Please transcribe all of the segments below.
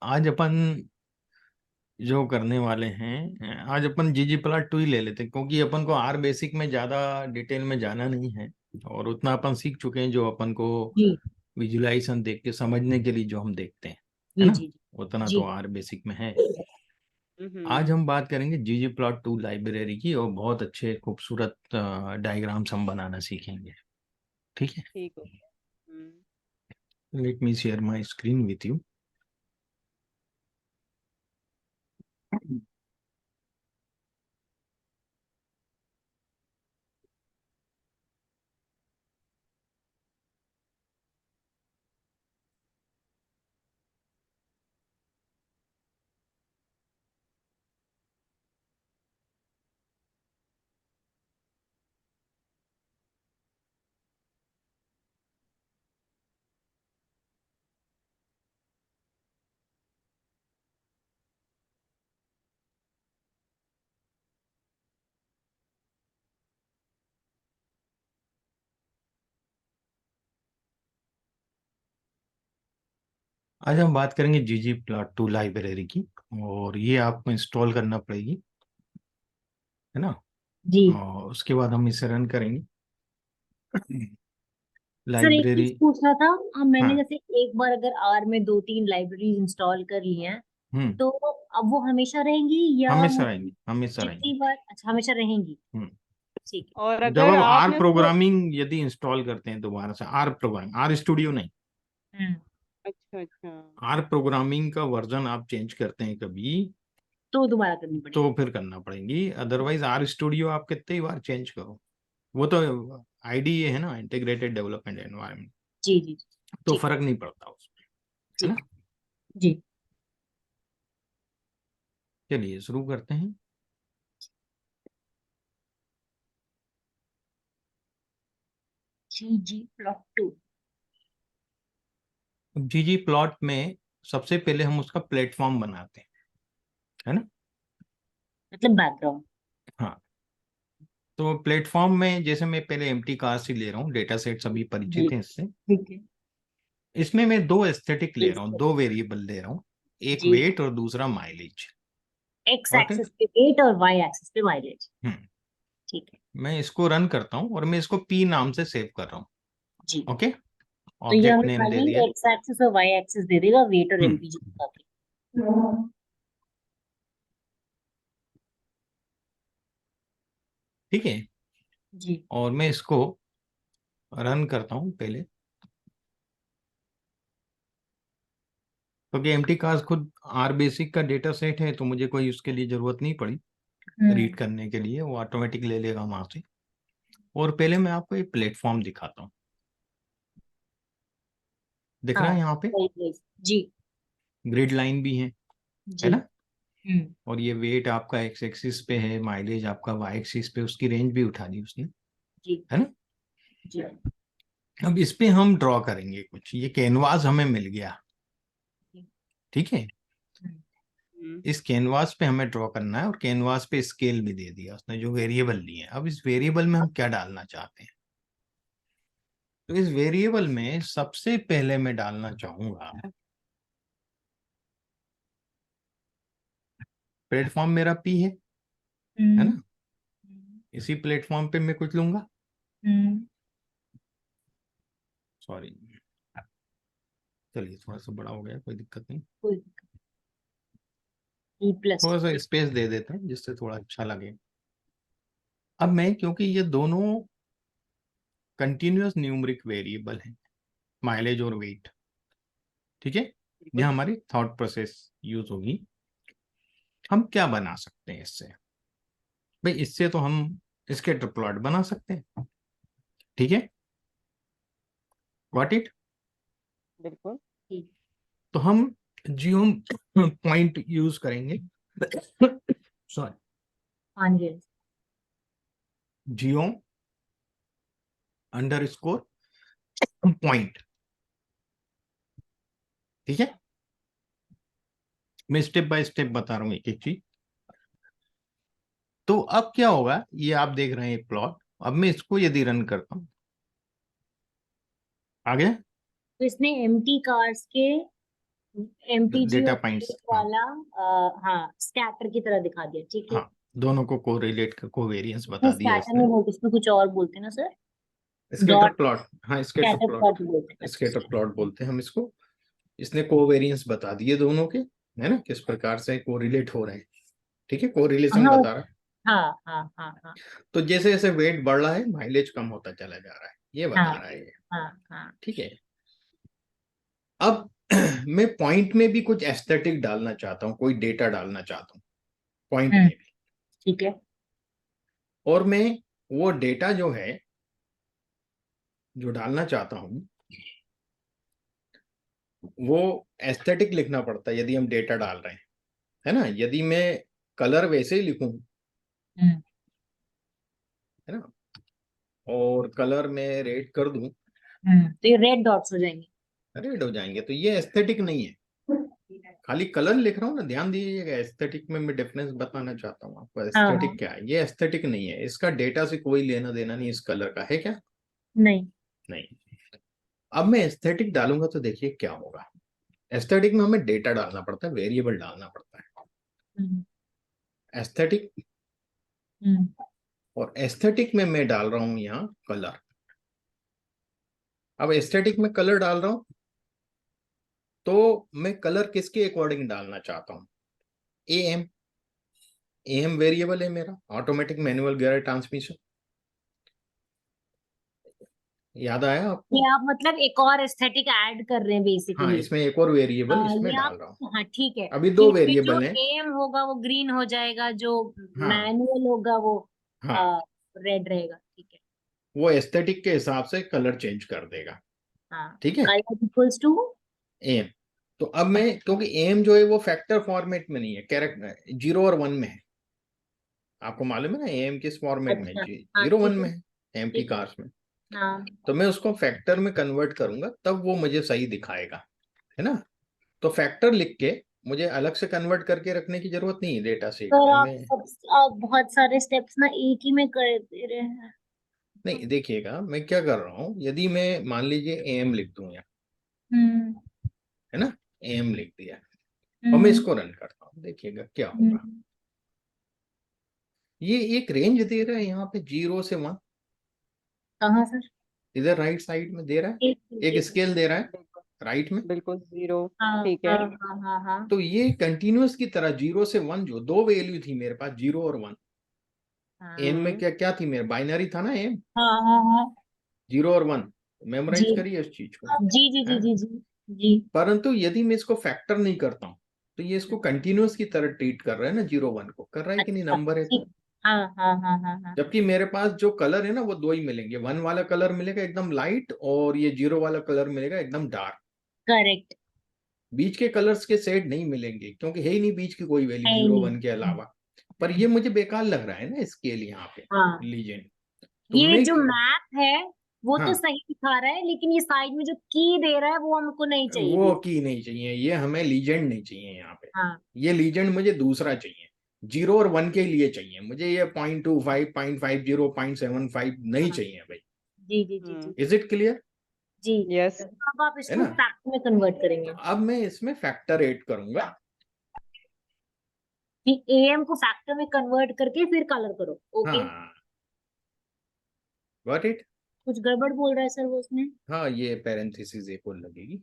आज अपन जो करने वाले हैं, आज अपन ggplot2 ही ले लेते हैं, क्योंकि अपन को आर बेसिक में ज्यादा डिटेल में जाना नहीं है। और उतना अपन सीख चुके हैं जो अपन को जी विजुलाइजेशन देख के समझने के लिए जो हम देखते हैं, है जी ना। जी उतना तो जी। आर बेसिक में है। आज हम्म। हम बात करेंगे ggplot2 लाइब्रेरी की, और बहुत अच्छे खूबसूरत डायग्राम्स हम बनाना सीखेंगे। ठीक है। ठीक हो। Let me share my screen with you. आज हम बात करेंगे ggplot2 लाइब्रेरी की, और ये आपको इंस्टॉल करना पड़ेगी, है ना। जी और उसके बाद हम इसे रन करेंगे। सर, एक लाइब्रेरी। चीज पूछना था। मैंने हाँ। जैसे एक बार अगर आर में 2-3 लाइब्रेरीज इंस्टॉल कर ली हैं, हम्म। तो अब वो हमेशा रहेंगी या हमेशा मुझे रहेंगी, हमेशा रहेंगी। जितनी बार? अच्छा, हमेशा रहेंगी। हम्म। ठीक और जब अगर आप आर आपने उसको प्रोग्रामिंग यदि इंस्टॉल करते हैं दोबारा से, आर प्रोग्रामिंग, आर स्टूडियो नहीं, है। अच्छा अच्छा। आर प्रोग्रामिंग का वर्जन आप चेंज करते हैं कभी, तो दोबारा करनी तो पड़ेगी। फिर करना पड़ेगी। अदरवाइज आर स्टूडियो आप कितने ही बार चेंज करो, वो तो आईडीए है ना, इंटीग्रेटेड डेवलपमेंट एनवायरनमेंट, जी जी जी। तो ठीक फर्क नहीं पड़ता उसमें, है ठीक ना। जी। चलिए शुरू करते हैं। ggplot2। ggplot में सबसे पहले हम उसका प्लेटफॉर्म बनाते हैं, है ना। मतलब बैकग्राउंड। हाँ, तो प्लेटफॉर्म में जैसे मैं पहले एम्प्टी कार्स ही ले रहा हूँ, डेटा सेट सभी जी परिचित हैं इससे। ठीक है। इसमें मैं दो एस्थेटिक ले एक रहा हूँ, दो second। वेरिएबल ले रहा हूँ, एक जी। वेट और दूसरा mileage. X got it. Axis पे वेट और वाई एक्सिस पे माइलेज। हम्म। ठीक है। मैं इसको रन करता हूँ और मैं इसको पी नाम से सेव कर रहा हूँ। जी। ओके। तो ये ऑब्जेक्ट हमें नेम दे खाली दिया। एक्स एक्सिस और वाई एक्सिस दे देगा, वेट और हम्म। एमपीजी बता के। ठीक है। जी और मैं इसको रन करता हूँ पहले, क्योंकि एम्प्टी कार्स खुद आर बेसिक का डेटा सेट है, तो मुझे कोई उसके लिए जरूरत नहीं पड़ी रीड हम्म। करने के लिए, वो ऑटोमेटिक ले लेगा वहां से। और पहले मैं आपको एक प्लेटफॉर्म दिखाता हूँ, दिख रहा हाँ, है यहाँ पे। वही वही। जी ग्रिड लाइन भी है जी। ना। हम्म। और ये वेट आपका एक्स एक्सिस पे है, माइलेज आपका वाई एक्सिस पे, उसकी रेंज भी उठा दी उसने, जी है ना। जी। अब इस पे हम ड्रॉ करेंगे कुछ, ये कैनवास हमें मिल गया। जी। ठीक है। हम्म। हम्म, इस कैनवास पे हमें ड्रॉ करना है, और कैनवास पे स्केल भी दे दिया उसने, जो वेरिएबल लिए हैं। अब इस वेरिएबल में हम क्या डालना चाहते हैं, तो इस वेरिएबल में सबसे पहले मैं डालना चाहूंगा, प्लेटफॉर्म मेरा पी है हम्म। ना। इसी प्लेटफॉर्म पे मैं कुछ लूंगा। हम्म। सॉरी, चलिए थोड़ा सा बड़ा हो गया, कोई दिक्कत नहीं। कोई ई प्लस। थोड़ा सा स्पेस दे देते हैं जिससे थोड़ा अच्छा लगे। अब मैं, क्योंकि ये दोनों कंटिन्यूअस न्यूमरिक वेरिएबल हैं, माइलेज और वेट, ठीक है, बिल्कुल। यहाँ हमारी थॉट प्रोसेस यूज होगी। हम क्या बना सकते हैं इससे, भाई इससे तो हम स्कैटर प्लॉट बना सकते हैं। ठीक है। Got it. बिल्कुल। ठीक। तो हम जियो पॉइंट यूज करेंगे। सॉरी, हाँ जी। जियो अंडर स्कोर पॉइंट। ठीक है। मैं स्टेप बाय स्टेप बता रहा हूँ एक एक चीज। तो अब क्या होगा, ये आप देख रहे हैं प्लॉट। अब मैं इसको यदि रन करता हूं, आ गया। तो इसने एम्प्टी कार्स के एमपीजी डेटा और पॉइंट्स, वेट हाँ वाला हाँ स्कैटर की तरह दिखा दिया, ठीक है। हाँ, दोनों को कोरिलेट कर कोवेरियंस नहीं बता दिया स्कैटर इसने। नहीं बोलते, इसमें कुछ और बोलते हैं ना सर। स्कैटर डॉट प्लॉट, हाँ स्कैटर स्कैटर प्लॉट, प्लॉट बोलते हैं, अच्छा स्कैटर प्लॉट scatter। बोलते हैं हम इसको। इसने कोवेरियंस बता दिए दोनों के, है ना, किस प्रकार से कोरिलेट हो रहे हैं। ठीक है, कोरिलेशन हाँ बता रहा है। हाँ हाँ हाँ हाँ तो जैसे जैसे वेट बढ़ रहा है माइलेज कम होता चला जा रहा है, ये हाँ बता रहा है ये। हाँ हाँ। ठीक है। अब मैं पॉइंट में भी कुछ एस्थेटिक डालना चाहता हूँ, कोई डेटा डालना चाहता हूँ पॉइंट में भी। ठीक है। और मैं वो डेटा जो है जो डालना चाहता हूँ वो एस्थेटिक लिखना पड़ता है यदि हम डेटा डाल रहे हैं, है ना। यदि मैं कलर वैसे ही लिखूं, हम्म है ना, और कलर में रेड कर दूं, तो ये रेड डॉट्स हो जाएंगे। रेड हो जाएंगे, तो ये एस्थेटिक नहीं है। खाली कलर लिख रहा हूँ ना, ध्यान दीजिएगा, एस्थेटिक में मैं डिफरेंस बताना चाहता हूँ आपको। हाँ एस्थेटिक हाँ। क्या है, ये एस्थेटिक नहीं है, इसका डेटा से कोई लेना देना नहीं, इस कलर का है क्या, नहीं। नहीं। अब मैं एस्थेटिक डालूंगा तो देखिए क्या होगा। एस्थेटिक में हमें डेटा डालना पड़ता है, वेरिएबल डालना पड़ता है। हम्म एस्थेटिक, हम्म और एस्थेटिक में मैं डाल रहा हूं यहाँ कलर। अब एस्थेटिक में कलर डाल रहा हूं तो मैं कलर किसके अकॉर्डिंग डालना चाहता हूँ, एएम। एएम वेरिएबल है मेरा, ऑटोमेटिक मैनुअल गियर ट्रांसमिशन। याद आया आपको। ये आप मतलब एक और एस्थेटिक ऐड कर रहे हैं हाँ, बेसिकली। इसमें एक और वेरिएबल इसमें ये डाल आप, रहा हूँ। हाँ ठीक है, अभी कि दो इसमें जो वेरिएबल हैं। एम होगा वो ग्रीन हो जाएगा, जो हाँ मैनुअल होगा वो हाँ, रेड रहेगा, ठीक है। वो एस्थेटिक के हिसाब से कलर चेंज कर देगा। हाँ ठीक है, कलर इक्वल्स टू। एम। तो अब मैं, क्योंकि एम जो है वो फैक्टर फॉर्मेट में नहीं है, कैरेक्टर 0 और 1 में है। आपको मालूम है ना एम किस फॉर्मेट में, अच्छा हाँ 0 1 ठीक है में है, एम की ठीक है। कार्स में। हाँ तो मैं उसको फैक्टर में कन्वर्ट करूंगा तब वो मुझे सही दिखाएगा, है ना। तो फैक्टर लिख के मुझे अलग से कन्वर्ट करके रखने की जरूरत नहीं है डेटा शीट सर में। आप मैं, आप बहुत सारे स्टेप्स ना एक ही में कर दे रहे हैं। नहीं देखिएगा मैं क्या कर रहा हूँ, यदि मैं मान लीजिए एम लिख दूं यहाँ, हम्म है ना, एम लिख दिया और मैं हम्म इसको रन करता हूँ, देखिएगा क्या होगा। हम्म। ये एक रेंज दे रहा है यहाँ पे 0 से 1, कहाँ सर? इधर राइट साइड में दे रहा है, एक एक एक स्केल दे रहा है बिल्कुल राइट में। बिल्कुल 0। हाँ ठीक हाँ है। हाँ हाँ हाँ तो ये कंटिन्यूअस की तरह 0 से 1, जो दो वैल्यू थी मेरे पास 0 और 1। एम में हम्म। क्या क्या थी, मेरे बाइनरी था ना एम, हाँ हाँ हाँ 0 और 1। मेमोराइज जी करिए इस चीज को, जी जी जी है। जी जी जी। परंतु यदि मैं इसको फैक्टर नहीं करता हूँ तो ये इसको कंटिन्यूअस की तरह ट्रीट कर रहा है ना, 0 1 को कर रहा है कि नहीं, अच्छा नंबर है तो। ठीक। हाँ हाँ हाँ हाँ हाँ। जबकि मेरे पास जो कलर है ना वो दो ही मिलेंगे, 1 वाला कलर मिलेगा एकदम लाइट, और ये 0 वाला कलर मिलेगा एकदम डार्क। करेक्ट। बीच के कलर्स के सेट नहीं मिलेंगे क्योंकि है ही नहीं बीच की कोई वैल्यू है ही 0 1 के नहीं। अलावा। पर ये मुझे बेकार लग रहा है ना स्केल यहाँ पे, हाँ लीजेंड। तो ये मैं जो मैप है वो तो हाँ, सही दिखा रहा है, लेकिन ये साइड में जो की दे रहा है वो हमको नहीं चाहिए वो भी। की नहीं चाहिए, ये हमें लीजेंड नहीं चाहिए यहाँ पे। हाँ ये लीजेंड मुझे दूसरा चाहिए, 0 और 1 के लिए चाहिए मुझे, ये 0.25 0.50 0.75 नहीं हाँ चाहिए भाई। जी जी जी हम्म। जी इज इट क्लियर, जी। यस। अब आप है इसको ना। फैक्ट में कन्वर्ट तो करेंगे अब मैं इसमें फैक्टर ऐड करूंगा। कि एएम को फैक्टर में कन्वर्ट करके फिर कलर करो, ओके। हाँ, गॉट इट। कुछ गड़बड़ बोल रहा है सर वो उसमें। हाँ, ये पैरेंथेसिस एक और लगेगी।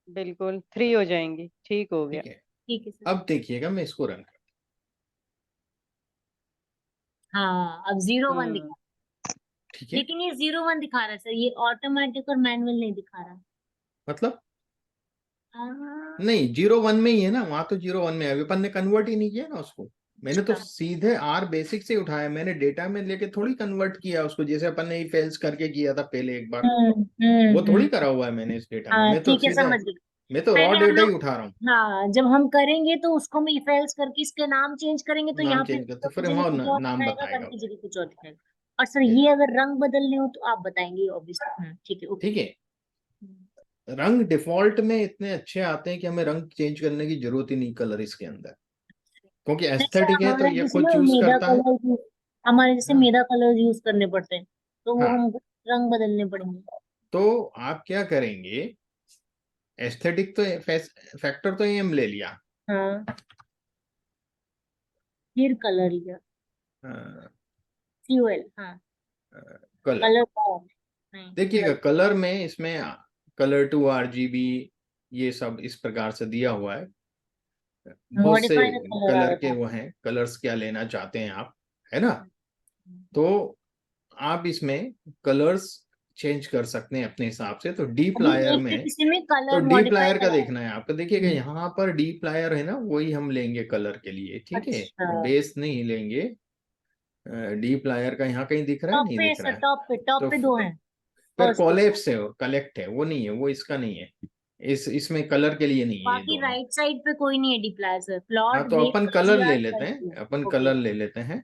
बिल्कुल 3 हो जाएंगी, ठीक हो गया। ठीक है, ठीक है सर। अब देखिएगा मैं इसको रन कर, हाँ अब 0 1 हम्म। दिखा, ठीक है। लेकिन ये 0 1 दिखा रहा है सर, ये ऑटोमेटिक और मैनुअल नहीं दिखा रहा। मतलब हाँ, नहीं, 0 1 में ही है ना, वहां तो 0 1 में है, अपन ने कन्वर्ट ही नहीं किया ना उसको। मैंने तो अच्छा। सीधे आर बेसिक से उठाया, मैंने डेटा में लेके थोड़ी कन्वर्ट किया उसको, जैसे अपन ने फेल्स करके किया था पहले एक बार। वो थोड़ी करा हुआ है मैंने इस डेटा में, हाँ मैं तो ठीक है सीधे, समझ गई। मैं तो रॉ पहले हम डेटा ही लोग, उठा रहा हूँ। हाँ जब हम करेंगे तो उसको हम इफ एल्स करके इसके नाम चेंज करेंगे तो नाम यहाँ पे चेंज करते वन की फिर जगह वहां कुछ और नाम दिखाएगा, वन बताएगा। की जगह कुछ और दिखाएगा। और सर ये अगर रंग बदलने हो तो आप बताएंगे ऑब्वियसली। ठीक है ओके। ठीक है, रंग डिफॉल्ट में इतने अच्छे आते हैं कि हमें रंग चेंज करने की जरूरत ही नहीं कलर इसके अंदर, क्योंकि नहीं सर एस्थेटिक है तो हमारे ये जैसे खुद ना चूज मेदा करता है। कलर हमारे जैसे हाँ मेदा कलर यूज करने पड़ते हैं, तो वो हाँ, हमको रंग बदलने पड़ेंगे। तो आप क्या करेंगे, एस्थेटिक तो फैक्टर तो एम ले लिया, हाँ, फिर कलर लिया, COL, हाँ, कलर। कलर कौन, नहीं देखिएगा कलर, कलर में इसमें कलर टू RGB ये सब इस प्रकार से दिया हुआ है। बहुत से मॉडिफाई द कलर आ कलर रहा के था। वो हैं, कलर्स क्या लेना चाहते हैं आप, है ना। तो आप इसमें कलर्स चेंज कर सकते हैं अपने हिसाब से। तो डी अभी प्लायर एक में, किसी में तो कलर डी मॉडिफाई प्लायर का करा है। देखना है आपको। देखिएगा यहाँ पर डी प्लायर है ना, वही हम लेंगे कलर के लिए, ठीक है। अच्छा, बेस नहीं लेंगे। डी प्लायर का यहाँ कहीं दिख रहा है, टॉप नहीं पे दिख रहा सर, है। टॉप तो पे दो हैं, फिर फर्स्ट पे। कोलेप्स है और कलेक्ट है, वो नहीं है, वो इसका नहीं है। इसमें कलर के लिए नहीं है ये बाकी दोनों। राइट साइड पे कोई नहीं है डिप्लायर सर, हाँ प्लॉट तो बेस अपन और कलर ले GR लेते साइड हैं, पे। अपन ओके। कलर ले लेते हैं।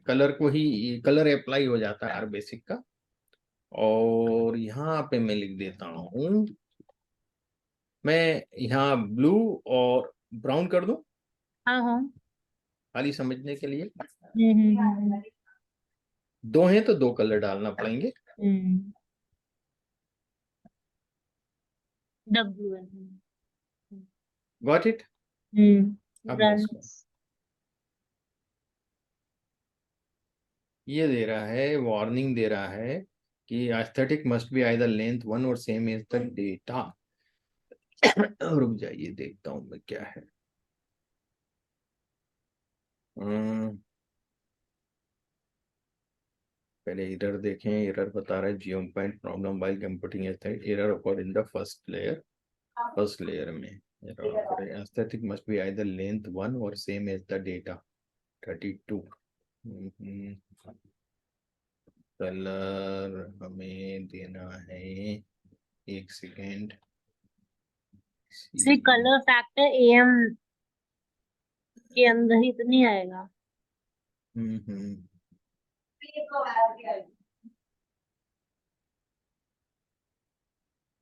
कलर को ही, कलर अप्लाई हो जाता है हर बेसिक का। और यहाँ पे मैं लिख देता हूँ, मैं यहाँ ब्लू और ब्राउन कर दूं, हाँ हाँ। खाली समझने के लिए। हम्म। दो हैं तो दो कलर डालना पड़ेंगे। हम्म। W है। Got it. अब मैं रन। इसको, ये दे रहा है, वार्निंग दे रहा है कि aesthetic must be either length one or same as the data. रुक जाइए, देखता हूं मैं क्या है। हम्म, पहले एरर देखें। एरर बता रहा है geo point problem while computing error occurred in the first layer में error. Aesthetic must be either length one or same as the data 32। Colour हमें देना है, एक सेकेंड। सिर्फ कलर फैक्टर AM के अंदर ही तो नहीं आएगा। हम्म,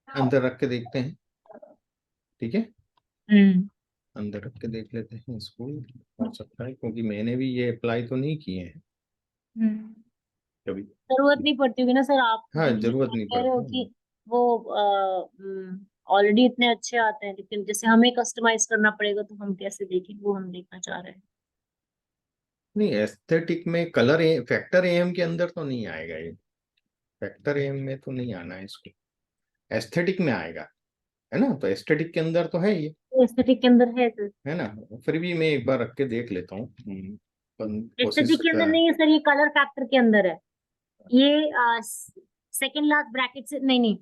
अंदर रख के देखते हैं, ठीक है। हम्म। अंदर रख के देख लेते हैं इसको, हो सकता है, क्योंकि मैंने भी ये अप्लाई तो नहीं किए हैं हम्म। कभी। जरूरत नहीं पड़ती होगी ना सर, आप हाँ, जैसे जरूरत आप नहीं कह रहे हो पड़ती कि है। वो ऑलरेडी इतने अच्छे आते हैं, लेकिन जैसे हमें कस्टमाइज करना पड़ेगा तो हम कैसे देखें, वो हम देखना चाह रहे हैं। नहीं, एस्थेटिक में कलर फैक्टर AM के अंदर तो नहीं आएगा ये। फैक्टर AM में तो नहीं आना है इसको, एस्थेटिक में आएगा, है ना। तो एस्थेटिक के अंदर तो है ये, एस्थेटिक के अंदर है सर। है ना। फिर भी मैं एक बार रख के देख लेता हूँ। कोशिश एस्थेटिक के अंदर नहीं है सर, ये कलर फैक्टर के अंदर है। ये सेकंड लास्ट ब्रैकेट से नहीं नहीं,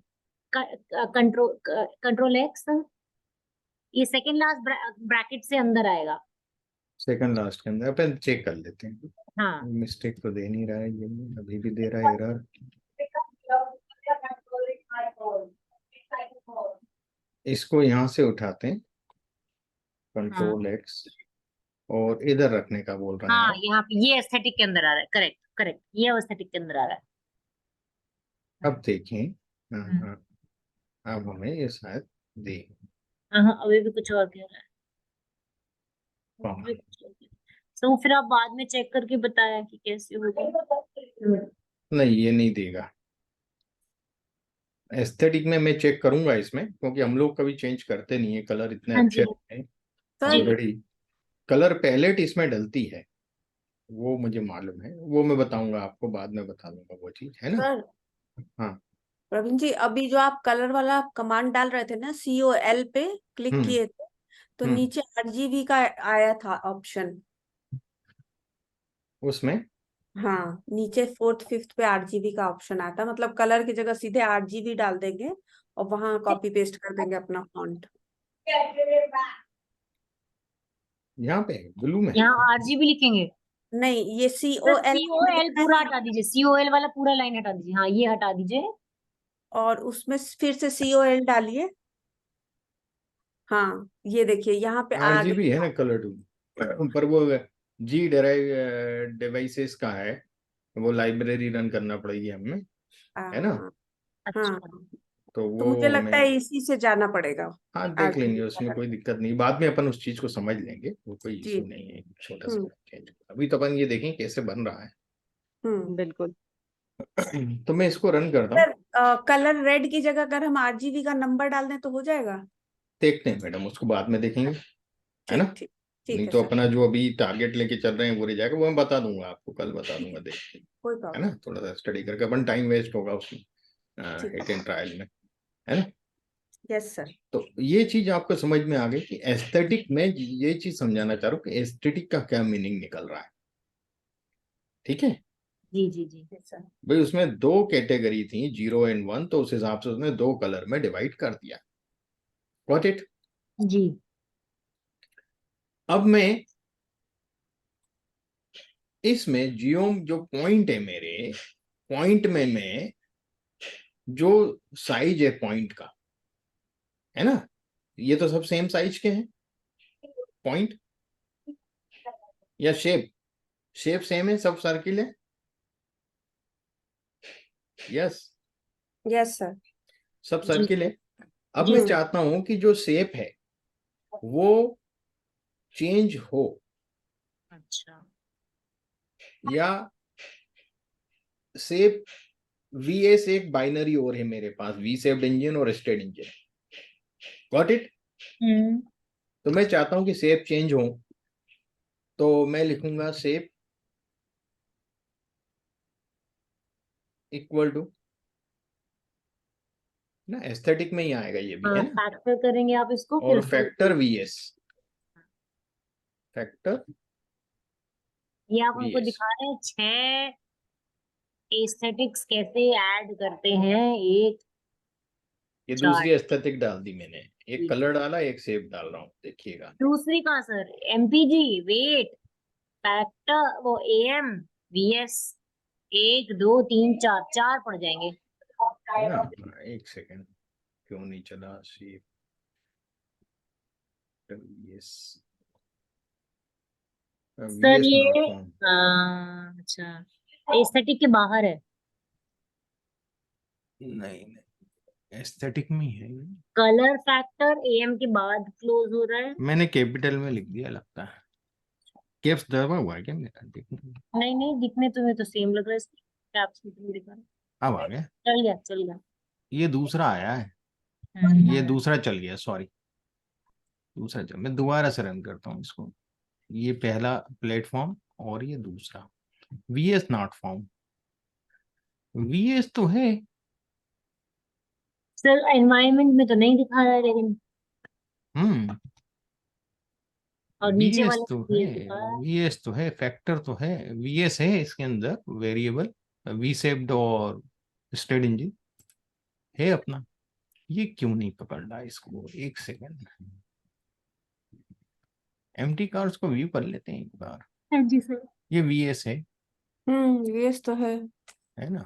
कंट्रोल कंट्रोल X, ये सेकंड लास्ट ब्रैकेट से अंदर आएगा। सेकंड लास्ट के अंदर अपन चेक कर लेते हैं। हाँ। मिस्टेक तो दे नहीं रहा है ये, अभी भी दे रहा है एरर। इसको यहाँ से उठाते हैं, हाँ कंट्रोल X, और इधर रखने का बोल रहे हैं हाँ, आप। यहाँ पे ये एस्थेटिक के अंदर आ रहा है, करेक्ट करेक्ट, ये एस्थेटिक के अंदर आ रहा है। अब देखें। हाँ हम्म। हाँ, अब हमें ये शायद दे। हाँ, अभी भी कुछ और कह रहा है, हाँ, अभी भी कुछ और कह रहा है। तो फिर आप बाद में चेक करके बताया कि कैसे होगा। नहीं ये नहीं देगा। एस्थेटिक में मैं चेक करूंगा इसमें, क्योंकि हम लोग कभी चेंज करते नहीं है, कलर इतने हाँ अच्छे जी। रहते हैं जी। Sir already. कलर पैलेट इसमें डलती है, वो मुझे मालूम है, वो मैं बताऊंगा आपको, बाद में बता दूंगा वो चीज, है ना। सर हाँ। प्रवीण जी, अभी जो आप कलर वाला कमांड डाल रहे थे ना, COL पे क्लिक हम्म किए थे तो हम्म नीचे RGB का आया था ऑप्शन। उसमें हाँ, नीचे फोर्थ फिफ्थ पे RGB का ऑप्शन आता, मतलब कलर की जगह सीधे RGB डाल देंगे और वहां कॉपी पेस्ट कर देंगे अपना फॉन्ट। यहाँ पे ब्लू में। यहाँ RGB लिखेंगे। नहीं, ये सर COL COL पूरा हटा दीजिए, COL वाला पूरा लाइन हटा दीजिए, हाँ ये हटा दीजिए। और उसमें फिर से COL डालिए। हाँ, ये देखिए यहाँ पे आ RGB है गया। ना कलर टू, पर वो जी ड्राइव डिवाइसेस का है, वो लाइब्रेरी रन करना पड़ेगी हमें, आ, है ना। हाँ, अच्छा। तो तो वो मुझे लगता है हमें, इसी से जाना पड़ेगा। हाँ देख लेंगे, RGB उसमें का। कोई दिक्कत नहीं, बाद में अपन उस चीज को समझ लेंगे, वो कोई जी। इशू नहीं है, छोटा सा हम्म। चेंज। अभी तो अपन ये देखें कैसे बन रहा है। हम्म। बिल्कुल। तो मैं इसको रन करता हूँ, सर कलर रेड की जगह अगर हम आरजीबी का नंबर डाल दें तो हो जाएगा? देखते हैं मैडम, उसको बाद में देखेंगे, है ना। ठीक ठीक ठीक नहीं है तो सर, अपना जो अभी टारगेट लेके चल रहे हैं वो रह जाएगा, वो मैं बता दूंगा आपको, कल बता दूंगा, देख के, कोई है ना। प्रॉब्लम। थोड़ा सा स्टडी करके, अपन टाइम वेस्ट होगा उसमें ठीक, हिट एंड ट्रायल में, है ना। Yes sir. तो ये चीज आपको समझ में आ गई कि एस्थेटिक में ये चीज समझाना चाह रहा हूँ कि एस्थेटिक का क्या मीनिंग निकल रहा है, ठीक है। जी जी जी। Yes sir. भाई उसमें दो कैटेगरी थी, 0 और 1, तो उस हिसाब से उसने दो कलर में डिवाइड कर दिया, गॉट इट। जी अब मैं इसमें जियो जो पॉइंट है मेरे, पॉइंट में मैं जो साइज है पॉइंट का, है ना, ये तो सब सेम साइज के हैं पॉइंट, या शेप, शेप सेम है, सब सर्किल है, यस, यस सर। सब जी सर्किल है। अब जी मैं सर। चाहता हूं कि जो शेप है वो चेंज हो, अच्छा या शेप वीएस एक बाइनरी और है मेरे पास, वी शेप्ड इंजन और स्टेड इंजन, गॉट इट। हम्म। तो मैं चाहता हूं कि शेप चेंज हो, तो मैं लिखूंगा शेप इक्वल टू, ना एस्थेटिक में ही आएगा ये भी, है हाँ, ना, फैक्टर करेंगे आप इसको फिर और उसको फैक्टर वीएस, फैक्टर ये आप हमको वीएस, दिखा रहे हैं 6 एस्थेटिक्स कैसे ऐड करते हैं एक ये दूसरी चार्ट। एस्थेटिक डाल दी मैंने, एक कलर डाला, एक शेप डाल रहा हूँ, देखिएगा। दूसरी कहाँ सर? एमपीजी, वेट, फैक्टर, वो एएम, वीएस, 1 2 3 4 4 पड़ जाएंगे। है ना, एक सेकेंड, क्यों नहीं चला shape, VS, sir VS not ये फॉर्म, अच्छा एस्थेटिक के बाहर है। नहीं नहीं एस्थेटिक में ही है ये। कलर फैक्टर एएम के बाद क्लोज हो रहा है। मैंने कैपिटल में लिख दिया लगता है, कैप्स दबा हुआ है क्या मेरा, देखने, नहीं नहीं, दिखने तुम्हें तो सेम लग रहा है, कैप्स में तुम दिखा रहे अब आ गया, चल गया चल गया। ये दूसरा आया है, ये दूसरा चल गया, सॉरी, दूसरा चल, मैं दोबारा से रन करता हूँ इसको, ये पहला प्लेटफॉर्म और ये दूसरा, वीएस नॉट फॉर्म, वीएस तो है, सर एनवायरनमेंट में तो नहीं दिखा रहा है लेकिन, हम्म, और नीचे वीएस वाले तो में है, ये दिखा रहा है। वीएस तो है, फैक्टर तो है, वीएस है इसके अंदर वेरिएबल, वी शेप्ड और स्टेड इंजन है अपना, ये क्यों नहीं पकड़ रहा इसको, एक सेकेंड, एम्प्टी कार्ड्स को व्यू कर लेते हैं एक बार, हाँ जी सर। ये वीएस यस तो है ना,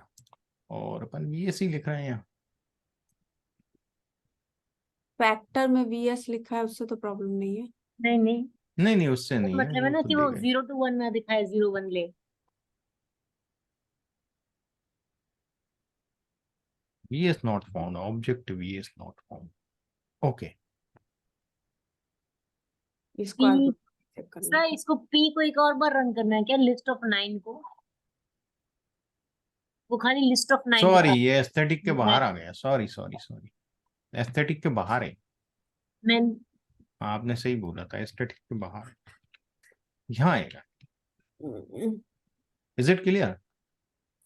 और अपन वीएस ही लिख रहे हैं यहाँ, फैक्टर में वीएस लिखा है, उससे तो प्रॉब्लम नहीं है। नहीं नहीं, नहीं नहीं उससे तो नहीं है, मतलब है वो ना खुद कि वो देगा, 0 to 1 ना दिखाए, 0 1 ले। VS not found, object VS not found, okay. इसको पी, चेक कर सर लेते इसको पी को एक और बार रन करना है क्या, लिस्ट ऑफ 9 को? वो खाली लिस्ट ऑफ 9 सॉरी, दिखा ये एस्थेटिक के दिखा बाहर आ गया, सॉरी सॉरी सॉरी, एस्थेटिक के बाहर है, मैं। हाँ, आपने सही बोला था, एस्थेटिक के बाहर, यहाँ आएगा, हैं। Is it clear.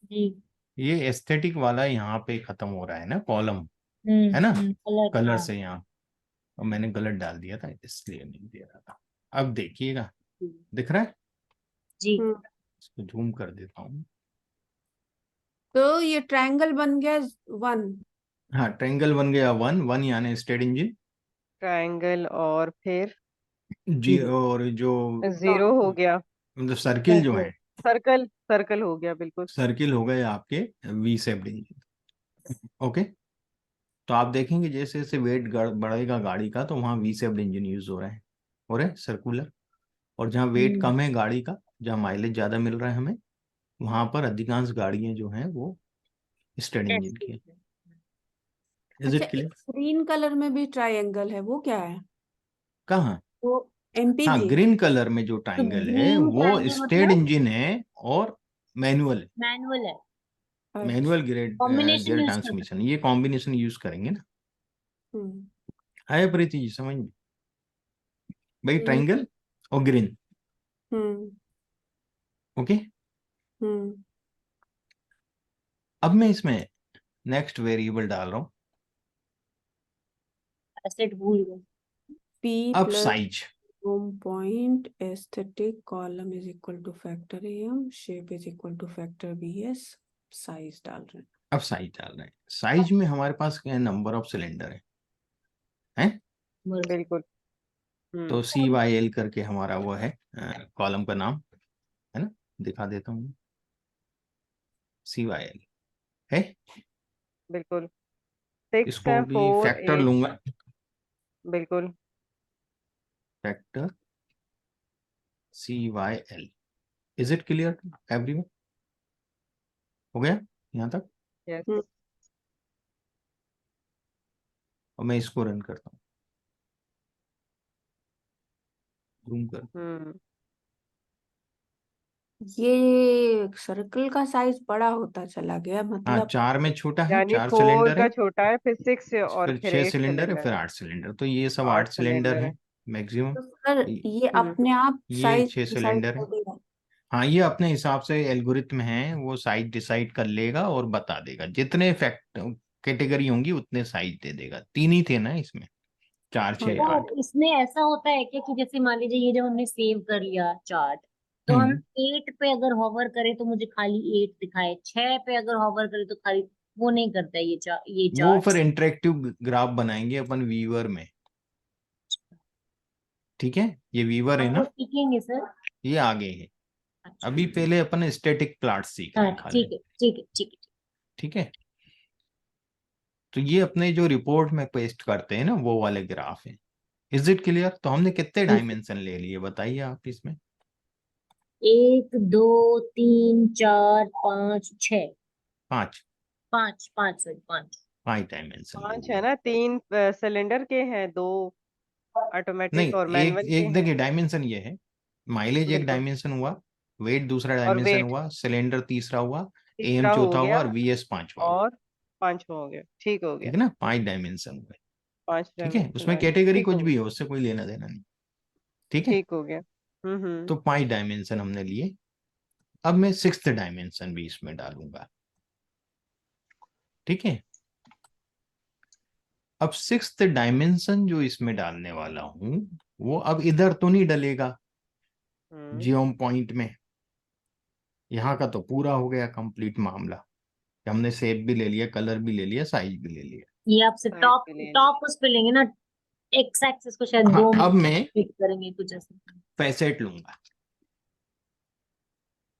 जी। ये एस्थेटिक वाला यहाँ पे खत्म हो रहा है ना, कॉलम, है ना, कलर कलर हाँ। से यहाँ, और मैंने गलत डाल दिया था इसलिए नहीं दे रहा था, अब देखिएगा, दिख रहा है, जी इसको जूम कर देता हूँ, तो ये ट्रायंगल बन गया 1। हाँ, ट्रायंगल बन गया 1, 1 यानी स्टेड इंजन, ट्रायंगल और फिर जी, और जो जीरो हो गया, मतलब सर्किल जो है, सर्कल सर्कल हो गया बिल्कुल। सर्किल हो गए आपके वी शेप्ड इंजन, ओके। तो आप देखेंगे जैसे जैसे वेट बढ़ेगा गाड़ी का, तो वहाँ वी शेप्ड इंजन यूज हो रहे हैं सर्कुलर, और जहाँ वेट कम है गाड़ी का, जहाँ माइलेज ज्यादा मिल रहा है हमें, वहां पर अधिकांश गाड़ियां जो हैं वो स्टेड इंजन की है, इज अच्छा, इट एक क्लियर। ग्रीन कलर में भी ट्रायंगल है, वो क्या है? कहाँ, वो हाँ, एमपीजी। ग्रीन कलर में जो तो ट्राइंगल है ग्रीन वो ट्रायंगल स्टेड मतलब इंजन है और मैनुअल है, मैनुअल है। मैनुअल गियर कॉम्बिनेशन यूज कर ट्रांसमिशन, ये कॉम्बिनेशन यूज करेंगे ना। हम्म आया प्रीति जी समझ में? भाई हम्म ट्राइंगल और ग्रीन। हम्म ओके, हम्म अब मैं इसमें नेक्स्ट वेरिएबल डाल रहा हूँ, एसेट भूल गए। P अब plus size. home point aesthetic column is equal to factor AM, shape is equal to factor BS, size डाल रहे हैं। अब साइज डाल रहे हैं। साइज में हमारे पास क्या है, नंबर ऑफ सिलेंडर है? बिल्कुल। तो CYL करके हमारा वो है कॉलम का नाम, है ना, दिखा देता हूँ। CYL है, बिल्कुल 6 इसको है, भी 4 फैक्टर 8। लूंगा, बिल्कुल factor CYL। Is it clear to everyone? हो गया यहाँ तक? यस। हम्म और मैं इसको रन करता हूँ, जूम कर। हम्म ये सर्कल का साइज बड़ा होता चला गया, हाँ, मतलब 4 में छोटा है, यानी 4 4 सिलेंडर है, का छोटा है, फिर 6 और फिर फिर 6 8 सिलेंडर है, सिलेंडर फिर है। 8 सिलेंडर, तो ये सब 8 8 सिलेंडर सिलेंडर है है। मैक्सिमम। तो सर ये हम्म अपने आप ये साइज 6 डिसाइड सिलेंडर है। कर देगा? हाँ, ये अपने हिसाब से एल्गोरिथम है, वो साइज डिसाइड कर लेगा और बता देगा, जितने फैक्ट कैटेगरी होंगी उतने साइज दे देगा। 3 ही थे ना इसमें, 4 हाँ 6 8। और इसमें ऐसा होता है क्या कि जैसे मान लीजिए ये जब हमने सेव कर लिया चार्ट, तो हम हम्म 8 पे अगर होवर करें तो मुझे खाली 8 दिखाए, 6 पे अगर होवर करें तो खाली वो नहीं करता है ये वो फिर चार्ट। इंटरेक्टिव ग्राफ बनाएंगे अपन व्यूअर में, ठीक है? ये व्यूअर है हम वो ना, सीखेंगे सर। ये आगे है। अच्छा अभी पहले अपन स्टैटिक प्लॉट सीख रहे हाँ हैं खाली, ठीक है ठीक है ठीक है। ठीक है? तो ये अपने जो रिपोर्ट में पेस्ट करते हैं ना, वो वाले ग्राफ है। Is it clear? तो हमने कितने डायमेंशन ले लिए बताइए आप इसमें? 1 2 3 4 5 6 5। 5 5 सॉरी 5। 5 डायमेंशन ले 5 लिए। है ना, 3 सिलेंडर के हैं, 2 ऑटोमेटिक नहीं, और एक मैनुअल के एक हैं। देखिए डायमेंशन ये है, माइलेज एक बिल्कुल। डायमेंशन हुआ, वेट दूसरा और डायमेंशन वेट हुआ, सिलेंडर तीसरा हुआ, AM तीसरा हो चौथा हुआ गया, और VS पांचवा हुआ। और 5 हो गया, ठीक हो ठीक गया। है ना, 5 डायमेंशन हुए। 5 ठीक है, डायमेंशन उसमें आ गया, कैटेगरी ठीक कुछ हो भी गया। है, उससे कोई लेना देना नहीं। ठीक है, ठीक हो गया। तो 5 डायमेंशन हमने लिए। अब मैं 6th डायमेंशन भी इसमें डालूंगा, ठीक है? अब 6th डायमेंशन जो इसमें डालने वाला हूं, वो अब इधर तो नहीं डलेगा हम्म जियोम पॉइंट में। यहाँ का तो पूरा हो गया कंप्लीट मामला, कि हमने शेप भी ले लिया, कलर भी ले लिया, साइज भी ले लिया। ये आपसे साइड टॉप पे ले लिया। टॉप उस पे लेंगे ना, एक्स एक्सिस को शायद हाँ, 2 में अब मैं फिट करेंगे कुछ ऐसा। फैसेट लूंगा।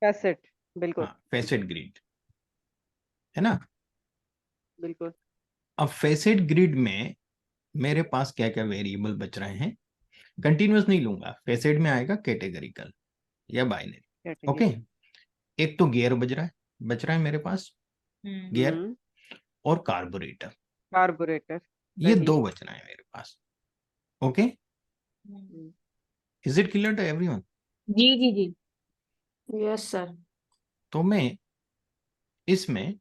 कैसेट। बिल्कुल। हाँ, फैसेट ग्रिड, है ना? बिल्कुल। अब फैसेट ग्रिड में मेरे पास क्या क्या वेरिएबल बच रहे हैं? कंटिन्यूअस नहीं लूंगा, फैसेट में आएगा कैटेगरिकल या बाइनरी। कैटेगरी। ओके, एक तो गियर बच रहा है मेरे पास, गियर हम्म और कार्बोरेटर, कार्बोरेटर। ये सही। 2 बच रहे हैं मेरे पास। Okay, hmm, is it clear to everyone? जी जी जी। Yes sir. तो मैं इसमें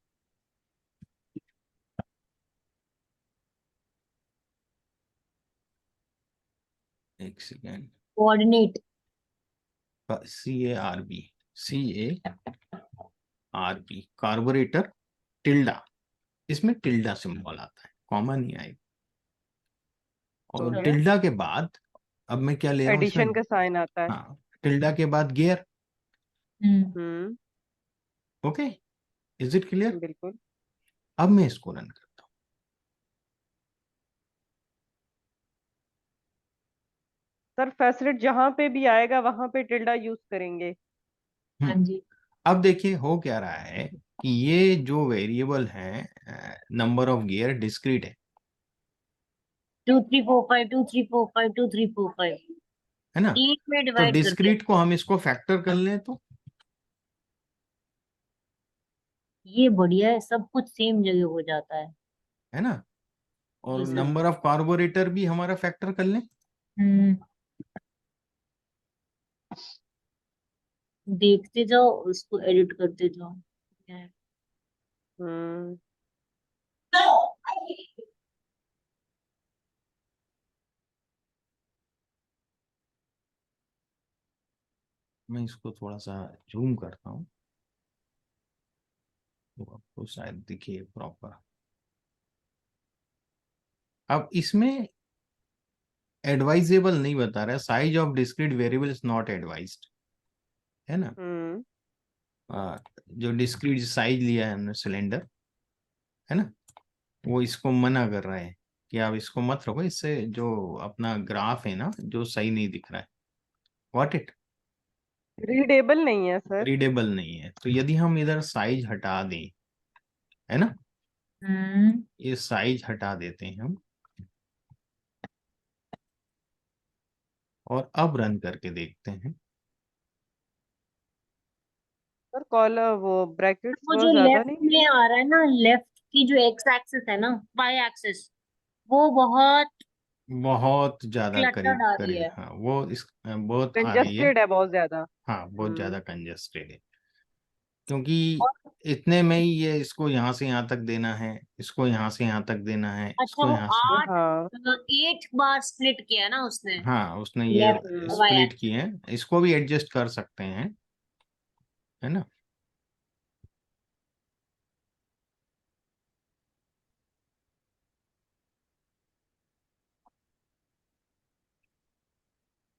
एक second, coordinate. CARB carburetor tilde, इसमें टिल्डा सिंबल आता है, कॉमन नहीं आएगा। और हो गया। टिल्डा के बाद अब मैं क्या ले रहा हूँ इसमें? एडिशन का साइन आता है। हाँ, टिल्डा के बाद gear. Hmm hmm okay, is it clear? बिल्कुल। अब मैं इसको रन करता हूँ। सर फैसिलिट जहां पे भी आएगा वहां पे टिल्डा यूज करेंगे। हाँ हम्म, जी। अब देखिए हो क्या रहा है कि ये जो वेरिएबल है, नंबर ऑफ गियर डिस्क्रीट है 2 3 4 5 2 3 4 5 2 3 4 5 है ना? 3 में तो डिवाइड कर दिया। डिस्क्रीट को हम इसको फैक्टर कर लें तो, ये बढ़िया है, सब कुछ सेम जगह हो जाता है। है ना? और जी सर। नंबर ऑफ कार्बोरेटर भी हमारा फैक्टर कर लें। हम्म देखते जाओ उसको एडिट करते जाओ। क्या है? हम्म मैं इसको थोड़ा सा जूम करता हूँ तो आपको शायद दिखे प्रॉपर। अब इसमें एडवाइजेबल नहीं बता रहा है, size of discrete variable is not advised, है ना। हम्म जो डिस्क्रीट साइज लिया है हमने सिलेंडर, है ना, वो इसको मना कर रहा है कि आप इसको मत रखो, इससे जो अपना ग्राफ है ना जो सही नहीं दिख रहा है। व्हाट इट रीडेबल नहीं है सर। रीडेबल नहीं है। तो यदि हम इधर साइज हटा दें, है ना, ये साइज हटा देते हैं हम और अब रन करके देखते हैं। सर कॉलर वो ब्रैकेट्स वो बहुत जो ज्यादा लेफ्ट नहीं है? में आ रहा है ना, लेफ्ट की जो एक्स एक्सिस है ना, वाई एक्सिस, वो बहुत बहुत ज्यादा क्लटर्ड करीब आ रही करीब, है। हाँ वो इस बहुत आ रही है। कंजस्टेड है बहुत ज्यादा। हाँ बहुत हम्म ज्यादा कंजेस्टेड है, क्योंकि और इतने में ही ये इसको यहाँ से यहाँ तक देना है, इसको यहाँ से यहाँ तक देना है, अच्छा, इसको वो यहाँ से, आठ हाँ 8 बार स्प्लिट किया ना उसने, हाँ उसने ये लेफ्ट हम्म वाई स्प्लिट एक्सिस। किए हैं, इसको भी एडजस्ट कर सकते हैं, है ना।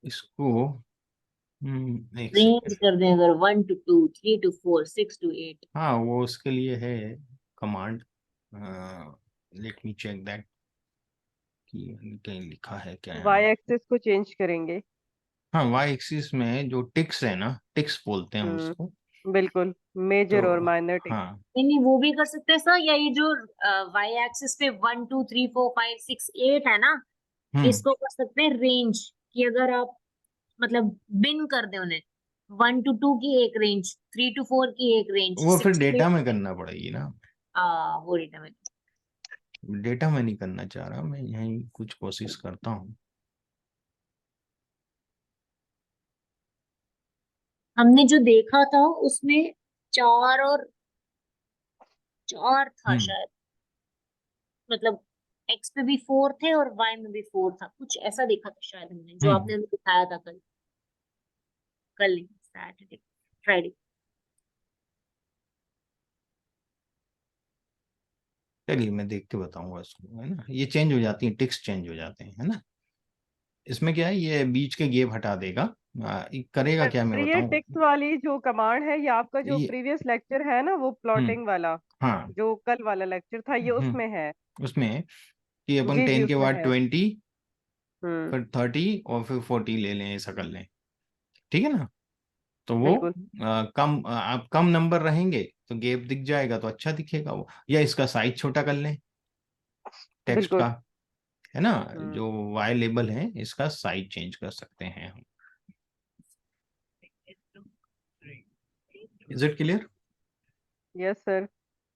इसको एक रेंज सेकेंड। कर दें अगर 1 to 2, 3 to 4, 6 to 8। हाँ वो उसके लिए है command, let me check that कि कहीं लिखा है क्या वाई यहाँ। एक्सिस को चेंज करेंगे। हाँ वाई एक्सिस में जो टिक्स है ना, टिक्स बोलते हैं हम उसको। बिल्कुल, तो मेजर और माइनर टिक। हाँ, नहीं नहीं, वो भी कर सकते हैं सर, या ये जो वाई एक्सिस पे 1 2 3 4 5 6 8 है ना, हम्म, इसको कर सकते हैं रेंज, कि अगर आप मतलब बिन कर दे उन्हें, 1 to 2 की एक रेंज, 3 to 4 की एक रेंज, वो फिर 6 to डेटा 8 में की। करना पड़ेगी ना। वो डेटा में। डेटा में नहीं करना चाह रहा मैं, यही कुछ कोशिश करता हूँ। हमने जो देखा था उसमें 4 और 4 था हम्म शायद, मतलब एक्स पे भी 4 थे और वाई में भी 4 था, कुछ ऐसा देखा था शायद हमने, जो हम्म आपने हमें दिखाया था कल, कल नहीं, सैटरडे, फ्राइडे। चलिए मैं देख के बताऊंगा इसको, है ना। ये चेंज हो जाती है, टिक्स चेंज हो जाते हैं, है ना। इसमें क्या है, ये बीच के गैप हटा देगा। ये करेगा क्या मैं सर ये बताऊं। टिक्स वाली जो कमांड है, ये आपका जो ये प्रीवियस लेक्चर है ना, वो हम्म प्लॉटिंग वाला, हाँ, जो कल वाला लेक्चर था, ये उसमें है। उसमें है कि अपन जी जी 10 के उसमें बाद है। 20, हम्म फिर 30 और फिर 40 ले लें, ऐसा कर लें, ठीक है ना। तो वो बिल्कुल आप कम नंबर रहेंगे तो गैप दिख जाएगा तो अच्छा दिखेगा वो, या इसका साइज छोटा कर लें टेक्स्ट का, बिल्कुल। है ना। हम्म जो वाई लेबल है इसका साइज चेंज कर सकते हैं हम। Is it clear. Yes sir.